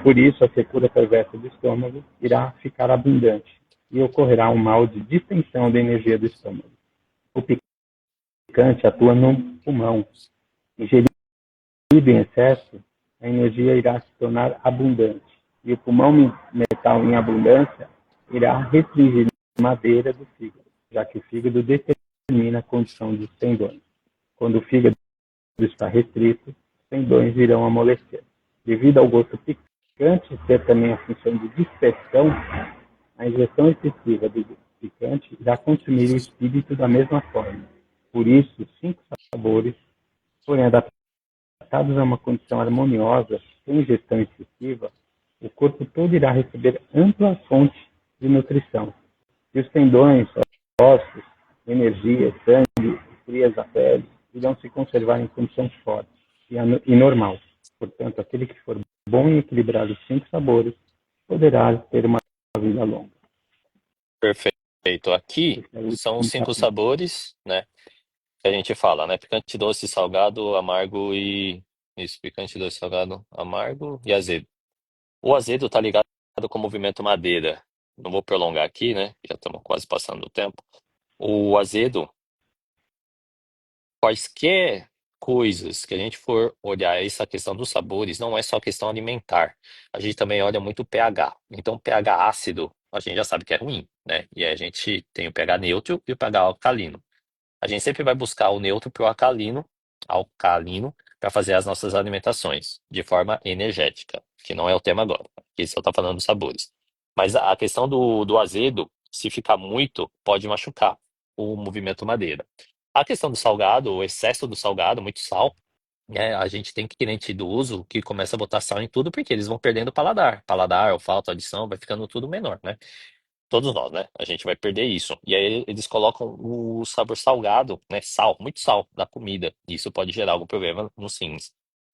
Por isso, a secura perversa do estômago irá ficar abundante e ocorrerá um mal de distensão da energia do estômago. O picante atua no pulmão. Ingerido em excesso, a energia irá se tornar abundante e o pulmão metal em abundância irá restringir a madeira do fígado, já que o fígado determina a condição dos tendões. Quando o fígado está restrito, os tendões irão amolecer. Devido ao gosto picante ser também a função de dispersão, a ingestão excessiva do picante irá consumir o espírito da mesma forma. Por isso, os 5 sabores, porém adaptados a uma condição harmoniosa, sem ingestão excessiva, o corpo todo irá receber ampla fonte de nutrição. E os tendões, ossos, energia, sangue, estrias da pele irão se conservar em condições fortes e normais. Portanto, aquele que for bom e equilibrar os 5 sabores poderá ter uma vida longa. Perfeito. Aqui Esse é o são os último 5 capítulo. sabores, né? Que a gente fala, né? Picante, doce, salgado, amargo e. Isso, picante, doce, salgado, amargo e azedo. O azedo tá ligado com o movimento madeira. Não vou prolongar aqui, né? Já estamos quase passando do tempo. O azedo, quaisquer coisas que a gente for olhar essa questão dos sabores, não é só questão alimentar. A gente também olha muito o pH. Então, pH ácido, a gente já sabe que é ruim, né? E aí a gente tem o pH neutro e o pH alcalino. A gente sempre vai buscar o neutro para o alcalino, para fazer as nossas alimentações de forma energética, que não é o tema agora. Aqui só está falando dos sabores. Mas a questão do azedo, se ficar muito, pode machucar o movimento madeira. A questão do salgado, o excesso do salgado, muito sal, né? A gente tem cliente do uso que começa a botar sal em tudo porque eles vão perdendo o paladar. Paladar, olfato, adição, vai ficando tudo menor, né? Todos nós, né? A gente vai perder isso. E aí eles colocam o sabor salgado, né? Sal, muito sal da comida. E isso pode gerar algum problema nos rins.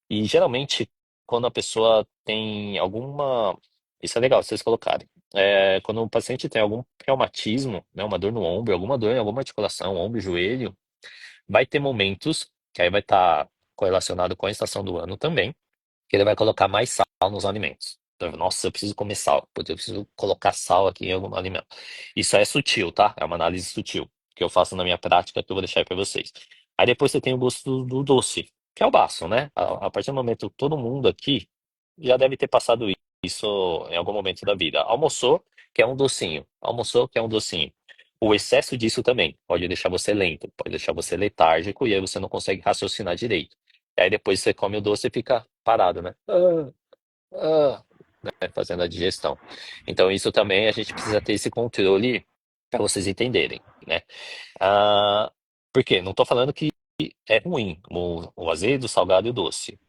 E geralmente, quando a pessoa tem alguma. Isso é legal vocês colocarem. Quando o paciente tem algum traumatismo, né? Uma dor no ombro, alguma dor em alguma articulação, ombro, joelho, vai ter momentos que aí vai estar correlacionado com a estação do ano também, que ele vai colocar mais sal nos alimentos. Então, nossa, eu preciso comer sal, porque eu preciso colocar sal aqui em algum alimento. Isso é sutil, tá? É uma análise sutil que eu faço na minha prática, que eu vou deixar aí para vocês. Aí depois você tem o gosto do doce, que é o básico, né? A partir do momento, todo mundo aqui já deve ter passado isso em algum momento da vida. Almoçou, quer um docinho. Almoçou, quer um docinho. O excesso disso também pode deixar você lento, pode deixar você letárgico e aí você não consegue raciocinar direito. E aí depois você come o doce e fica parado, né? Ah, né? Fazendo a digestão. Então isso também a gente precisa ter esse controle para vocês entenderem, né? Ah, por quê? Não estou falando que é ruim o azedo, o salgado e o doce.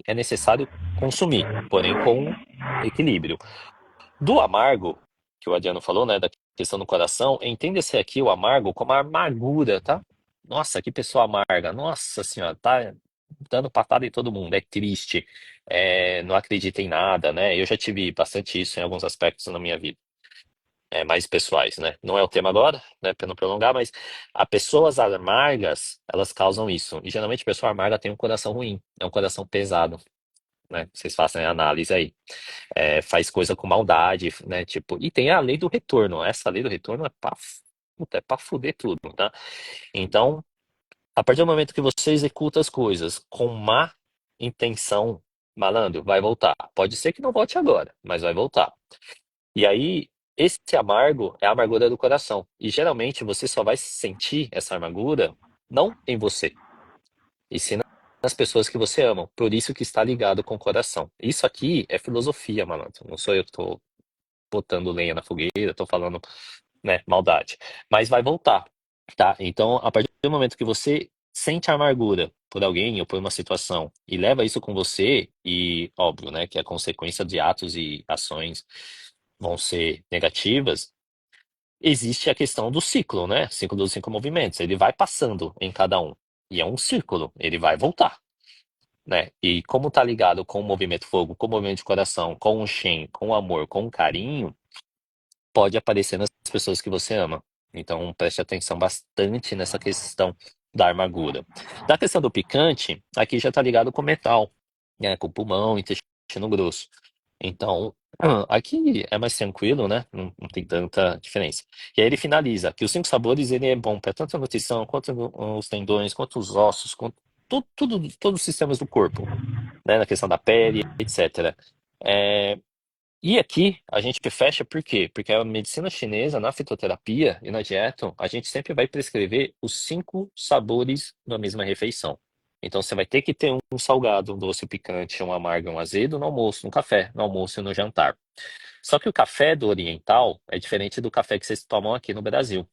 É necessário consumir, porém com equilíbrio. Do amargo, que o Adriano falou, né, da questão do coração, entenda-se aqui o amargo como a amargura, tá? Nossa, que pessoa amarga. Nossa senhora, tá dando patada em todo mundo, é triste, não acredita em nada, né? Eu já tive bastante isso em alguns aspectos na minha vida, mais pessoais, né? Não é o tema agora, né, para não prolongar, mas as pessoas amargas, elas causam isso. E geralmente a pessoa amarga tem um coração ruim, é um coração pesado, né? Vocês façam a análise aí. Faz coisa com maldade, né? Tipo, e tem a lei do retorno. Essa lei do retorno puta, é pra fuder tudo, tá? Então, a partir do momento que você executa as coisas com má intenção, malandro, vai voltar. Pode ser que não volte agora, mas vai voltar. E aí, esse amargo é a amargura do coração. E geralmente você só vai sentir essa amargura não em você, e sim nas pessoas que você ama. Por isso que está ligado com o coração. Isso aqui é filosofia, malandro. Não sou eu que tô botando lenha na fogueira, tô falando, né, maldade. Mas vai voltar, tá? Então, a partir do momento que você sente a amargura por alguém ou por uma situação e leva isso com você, e óbvio, né, que a consequência de atos e ações vão ser negativas, existe a questão do ciclo, né? Ciclo dos 5 movimentos. Ele vai passando em cada um. E é um círculo, ele vai voltar, né? E como tá ligado com o movimento fogo, com o movimento de coração, com o Shen, com o amor, com o carinho, pode aparecer nas pessoas que você ama. Então preste atenção bastante nessa questão da amargura. Da questão do picante, aqui já tá ligado com metal, né? Com pulmão, intestino grosso. Então, aqui é mais tranquilo, né? Não tem tanta diferença. E aí ele finaliza que os 5 sabores ele é bom para tanto a nutrição, quanto os tendões, quanto os ossos, quanto todos os sistemas do corpo, né? Na questão da pele, etc. É, e aqui a gente fecha por quê? Porque a medicina chinesa, na fitoterapia e na dieta, a gente sempre vai prescrever os 5 sabores na mesma refeição. Então você vai ter que ter um salgado, um doce, um picante, um amargo, um azedo no almoço, no café, no almoço e no jantar. Só que o café do oriental é diferente do café que vocês tomam aqui no Brasil.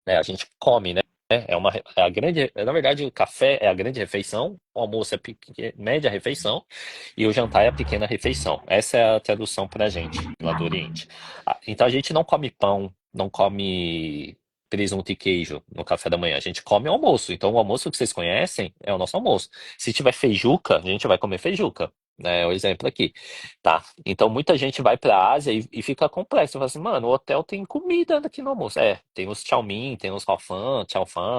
Né? A gente come, né? É a grande, na verdade, o café é a grande refeição, o almoço é a média refeição e o jantar é a pequena refeição. Essa é a tradução para a gente lá do Oriente. Então a gente não come pão, não come presunto e queijo no café da manhã. A gente come almoço. Então o almoço que vocês conhecem é o nosso almoço. Se tiver feijuca, a gente vai comer feijuca. Né? É o exemplo aqui. Tá. Então muita gente vai para a Ásia e fica complexo. Fala assim, mano, o hotel tem comida aqui no almoço. Tem os chow mein, tem os hao fan,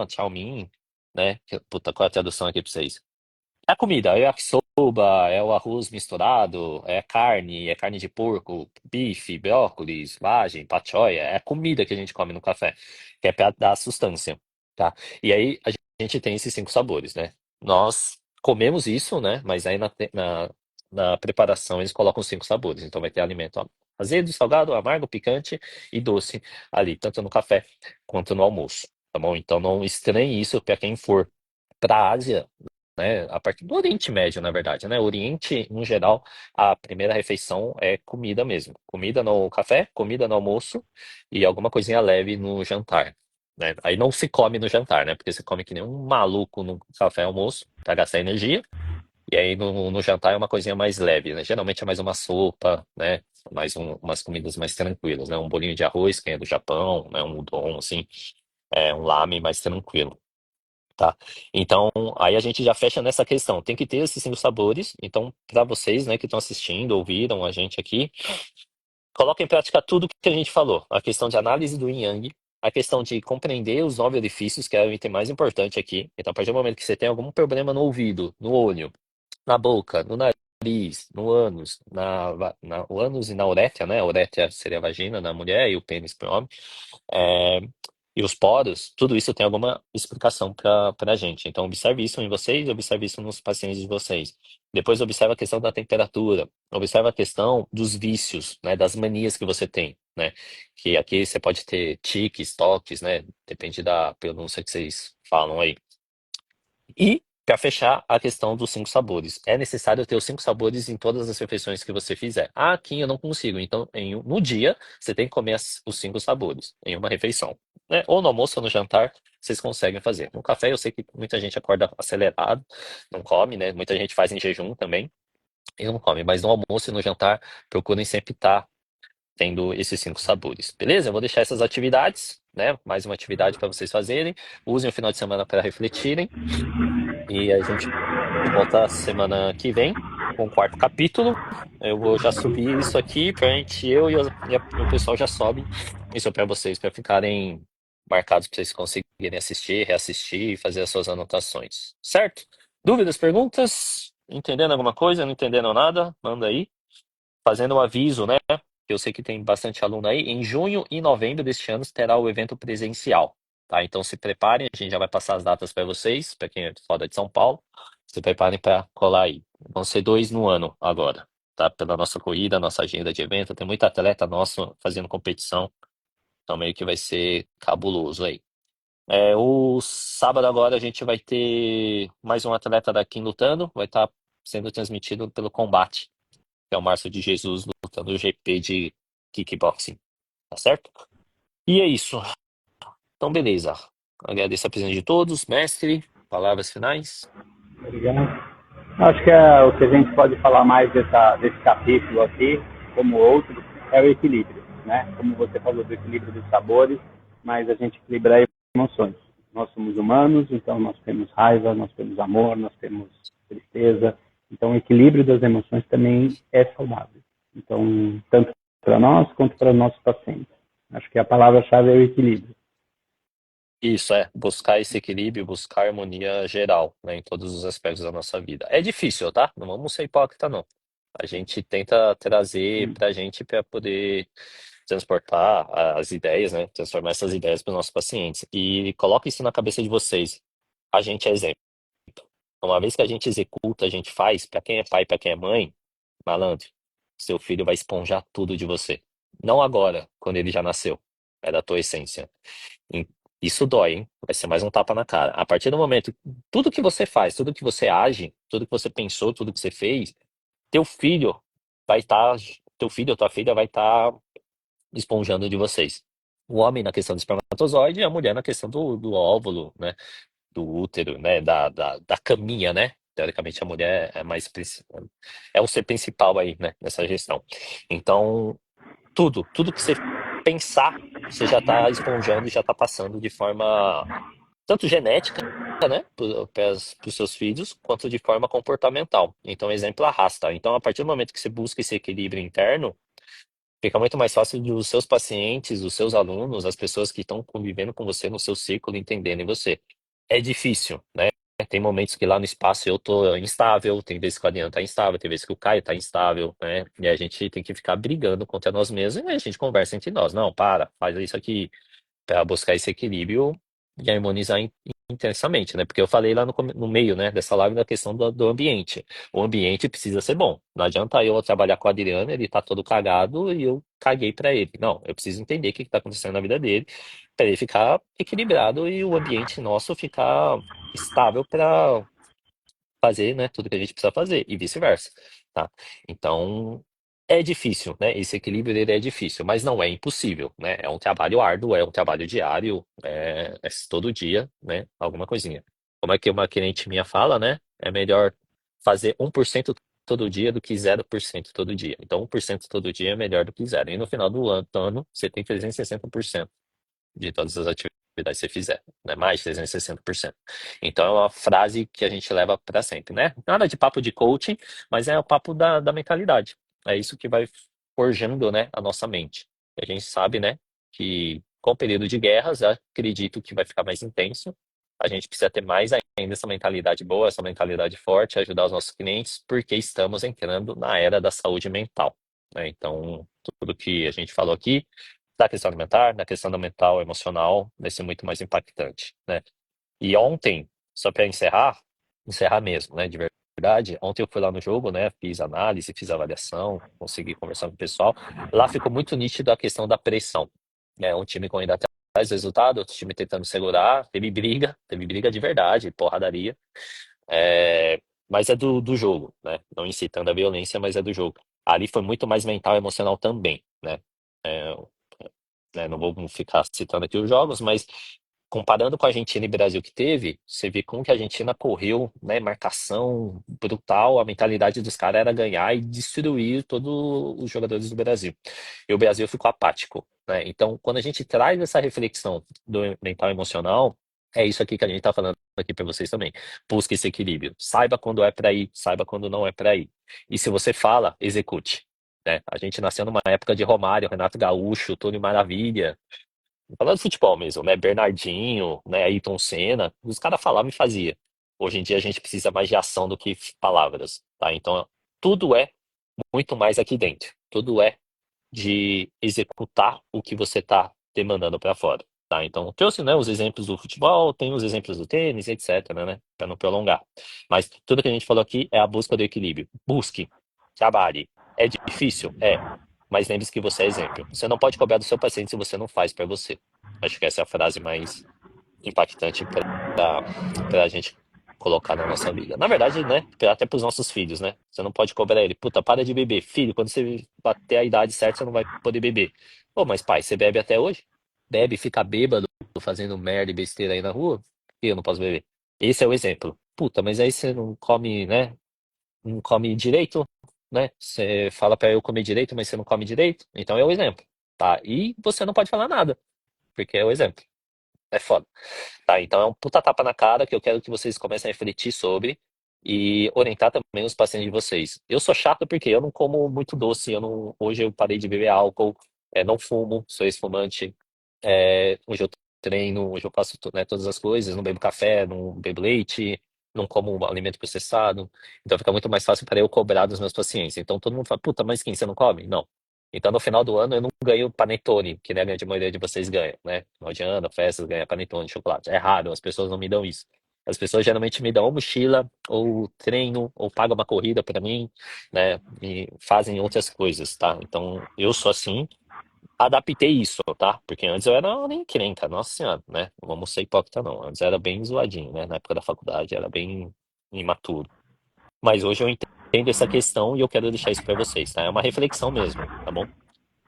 chow mein, né? Puta, qual é a tradução aqui para vocês? É a comida, é a yakisoba, é o arroz misturado, é carne de porco, bife, brócolis, vagem, pachoya, é a comida que a gente come no café, que é para dar sustância, tá? E aí a gente tem esses 5 sabores, né? Nós comemos isso, né? Mas aí na preparação eles colocam os 5 sabores, então vai ter alimento azedo, salgado, amargo, picante e doce ali, tanto no café quanto no almoço, tá bom? Então não estranhe isso para quem for para a Ásia, né? A partir do Oriente Médio, na verdade, né? Oriente, no geral, a primeira refeição é comida mesmo. Comida no café, comida no almoço e alguma coisinha leve no jantar, né? Aí não se come no jantar, né? Porque você come que nem um maluco no café e almoço para gastar energia. E aí no jantar é uma coisinha mais leve, né? Geralmente é mais uma sopa, né? Umas comidas mais tranquilas, né? Um bolinho de arroz, que é do Japão, né? Um udon, assim, um lamen mais tranquilo. Tá? Então, aí a gente já fecha nessa questão. Tem que ter esses 5 sabores. Então, para vocês, né, que estão assistindo, ouviram a gente aqui, coloquem em prática tudo que a gente falou. A questão de análise do Yin Yang, a questão de compreender os 9 orifícios, que é o item mais importante aqui. Então, a partir do momento que você tem algum problema no ouvido, no olho, na boca, no nariz, no ânus, o ânus e na uretra, né? A uretra seria a vagina na mulher e o pênis para o homem. É, e os poros, tudo isso tem alguma explicação para a gente. Então, observe isso em vocês, observe isso nos pacientes de vocês. Depois, observe a questão da temperatura, observe a questão dos vícios, né? Das manias que você tem, né? Que aqui você pode ter tiques, toques, né? Depende da pronúncia que vocês falam aí. E, para fechar, a questão dos 5 sabores. É necessário ter os 5 sabores em todas as refeições que você fizer. Ah, aqui eu não consigo. Então, no dia, você tem que comer os 5 sabores em uma refeição. Né? Ou no almoço ou no jantar, vocês conseguem fazer. No café, eu sei que muita gente acorda acelerado, não come, né? Muita gente faz em jejum também e não come. Mas no almoço e no jantar, procurem sempre estar tendo esses 5 sabores. Beleza? Eu vou deixar essas atividades, né? Mais uma atividade para vocês fazerem. Usem o final de semana para refletirem. E a gente volta semana que vem com o 4º capítulo. Eu vou já subir isso aqui pra gente, o pessoal já sobe isso pra vocês, pra ficarem marcados pra vocês conseguirem assistir, reassistir e fazer as suas anotações. Certo? Dúvidas, perguntas? Entendendo alguma coisa? Não entendendo nada? Manda aí. Fazendo um aviso, né? Que eu sei que tem bastante aluno aí. Em junho e novembro deste ano terá o evento presencial. Tá? Então se preparem, a gente já vai passar as datas para vocês, para quem é fora de São Paulo. Se preparem para colar aí. Vão ser 2 no ano agora, tá? Pela nossa corrida, nossa agenda de evento. Tem muito atleta nosso fazendo competição. Então meio que vai ser cabuloso aí. O sábado agora a gente vai ter mais um atleta daqui lutando. Vai estar sendo transmitido pelo Combate, que é o Márcio de Jesus lutando o GP de kickboxing, tá certo? E é isso. Então, beleza. Agradeço a presença de todos. Mestre, palavras finais. Obrigado. Acho que o que a gente pode falar mais desse capítulo aqui, como outros, é o equilíbrio, né? Como você falou do equilíbrio dos sabores, mas a gente equilibra emoções. Nós somos humanos, então nós temos raiva, nós temos amor, nós temos tristeza. Então o equilíbrio das emoções também é saudável. Então, tanto para nós quanto para nossos pacientes. Acho que a palavra-chave é o equilíbrio. Isso buscar esse equilíbrio, buscar harmonia geral, né, em todos os aspectos da nossa vida. É difícil, tá? Não vamos ser hipócrita, não. A gente tenta trazer Sim. pra gente para poder transportar as ideias, né? Transformar essas ideias para os nossos pacientes. E coloque isso na cabeça de vocês. A gente é exemplo. Uma vez que a gente executa, a gente faz, para quem é pai, para quem é mãe, malandro, seu filho vai esponjar tudo de você. Não agora, quando ele já nasceu. É da tua essência. E isso dói, hein? Vai ser mais um tapa na cara. A partir do momento, tudo que você faz, tudo que você age, tudo que você pensou, tudo que você fez, teu filho vai estar, teu filho ou tua filha vai estar esponjando de vocês. O homem na questão do espermatozoide e a mulher na questão do óvulo, né? Do útero, né? Da caminha, né? Teoricamente a mulher é mais é o ser principal aí, né? Nessa gestão. Então, tudo que você pensar, você já está esponjando e já está passando de forma tanto genética, né, para os seus filhos, quanto de forma comportamental. Então, exemplo arrasta. Então, a partir do momento que você busca esse equilíbrio interno, fica muito mais fácil de os seus pacientes, os seus alunos, as pessoas que estão convivendo com você no seu círculo entenderem você. É difícil, né? Tem momentos que lá no espaço eu tô instável, tem vezes que o Adriano tá instável, tem vezes que o Caio tá instável, né? E a gente tem que ficar brigando contra nós mesmos e a gente conversa entre nós. Não, faz isso aqui para buscar esse equilíbrio e harmonizar intensamente, né? Porque eu falei lá no meio, né, dessa live da questão do ambiente. O ambiente precisa ser bom. Não adianta eu trabalhar com o Adriano, ele tá todo cagado e eu caguei para ele. Não, eu preciso entender o que tá acontecendo na vida dele para ele ficar equilibrado e o ambiente nosso ficar estável para fazer, né, tudo que a gente precisa fazer e vice-versa, tá? Então, é difícil, né? Esse equilíbrio ele é difícil, mas não é impossível, né? É um trabalho árduo, é um trabalho diário, é todo dia, né? Alguma coisinha. Como é que uma cliente minha fala, né? É melhor fazer 1% todo dia do que 0% todo dia. Então, 1% todo dia é melhor do que zero. E no final do ano, você tem 360% de todas as atividades que você fizer, né? Mais de 360%. Então é uma frase que a gente leva para sempre, né? Nada de papo de coaching, mas é o papo da mentalidade. É isso que vai forjando, né, a nossa mente. E a gente sabe, né, que Com o período de guerras, eu acredito que vai ficar mais intenso. A gente precisa ter mais ainda essa mentalidade boa, essa mentalidade forte, ajudar os nossos clientes, porque estamos entrando na era da saúde mental, né? Então, tudo que a gente falou aqui, da questão alimentar, da questão da mental, emocional, vai ser muito mais impactante, né? E ontem, só para encerrar mesmo, né, de verdade, ontem eu fui lá no jogo, né, fiz análise, fiz avaliação, consegui conversar com o pessoal. Lá ficou muito nítido a questão da pressão, né? Um time correndo atrás do resultado, outro time tentando segurar, teve briga de verdade, porradaria. É, mas é do jogo, né? Não incitando a violência, mas é do jogo. Ali foi muito mais mental e emocional também, né? É, né, não vou ficar citando aqui os jogos, mas comparando com a Argentina e Brasil que teve, você vê como que a Argentina correu, né? Marcação brutal, a mentalidade dos caras era ganhar e destruir todos os jogadores do Brasil. E o Brasil ficou apático, né? Então, quando a gente traz essa reflexão do mental e emocional, é isso aqui que a gente está falando aqui para vocês também. Busque esse equilíbrio. Saiba quando é para ir, saiba quando não é para ir. E se você fala, execute. Né? A gente nasceu numa época de Romário, Renato Gaúcho, Túlio Maravilha, falando de futebol mesmo, né? Bernardinho, né? Ayrton Senna, os caras falavam e fazia. Hoje em dia a gente precisa mais de ação do que palavras, tá? Então, tudo é muito mais aqui dentro. Tudo é de executar o que você está demandando para fora, tá? Então, trouxe, né, os exemplos do futebol, tem os exemplos do tênis, etc, né? Para não prolongar. Mas tudo que a gente falou aqui é a busca do equilíbrio. Busque, trabalhe. É difícil? É. Mas lembre-se que você é exemplo. Você não pode cobrar do seu paciente se você não faz para você. Acho que essa é a frase mais impactante para a gente colocar na nossa vida. Na verdade, né? Até para os nossos filhos, né? Você não pode cobrar ele, puta, para de beber. Filho, quando você bater a idade certa, você não vai poder beber. Pô, mas pai, você bebe até hoje? Bebe, fica bêbado, fazendo merda e besteira aí na rua? E eu não posso beber. Esse é o exemplo. Puta, mas aí você não come, né? Não come direito, né? Você fala para eu comer direito, mas você não come direito. Então é o exemplo, tá? E você não pode falar nada, porque é o exemplo. É foda. Tá, então é um puta tapa na cara que eu quero que vocês comecem a refletir sobre e orientar também os pacientes de vocês. Eu sou chato porque eu não como muito doce, hoje eu parei de beber álcool, não fumo, sou ex-fumante, hoje eu treino, hoje eu faço, né, todas as coisas, não bebo café, não bebo leite, não como alimento processado, então fica muito mais fácil para eu cobrar dos meus pacientes. Então todo mundo fala, puta, mas quem você não come? Não. Então, no final do ano, eu não ganho panetone, que né, a grande maioria de vocês ganha, né? Final de ano, festas, ganha panetone, chocolate. É raro, as pessoas não me dão isso. As pessoas geralmente me dão ou mochila, ou treino, ou pagam uma corrida para mim, né? E fazem outras coisas, tá? Então, eu sou assim, adaptei isso, tá? Porque antes eu era nem encrenca, nossa senhora, né? Não vamos ser hipócrita, não. Antes eu era bem zoadinho, né? Na época da faculdade, era bem imaturo. Mas hoje eu entendo essa questão e eu quero deixar isso para vocês, tá? É uma reflexão mesmo, tá bom?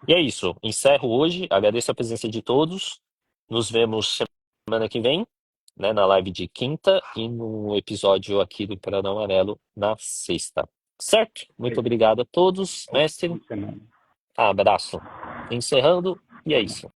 E é isso. Encerro hoje. Agradeço a presença de todos. Nos vemos semana que vem, né, na live de quinta e no episódio aqui do Imperador Amarelo na sexta. Certo? Muito obrigado a todos, mestre. Ótima semana. Abraço. Encerrando, e é isso.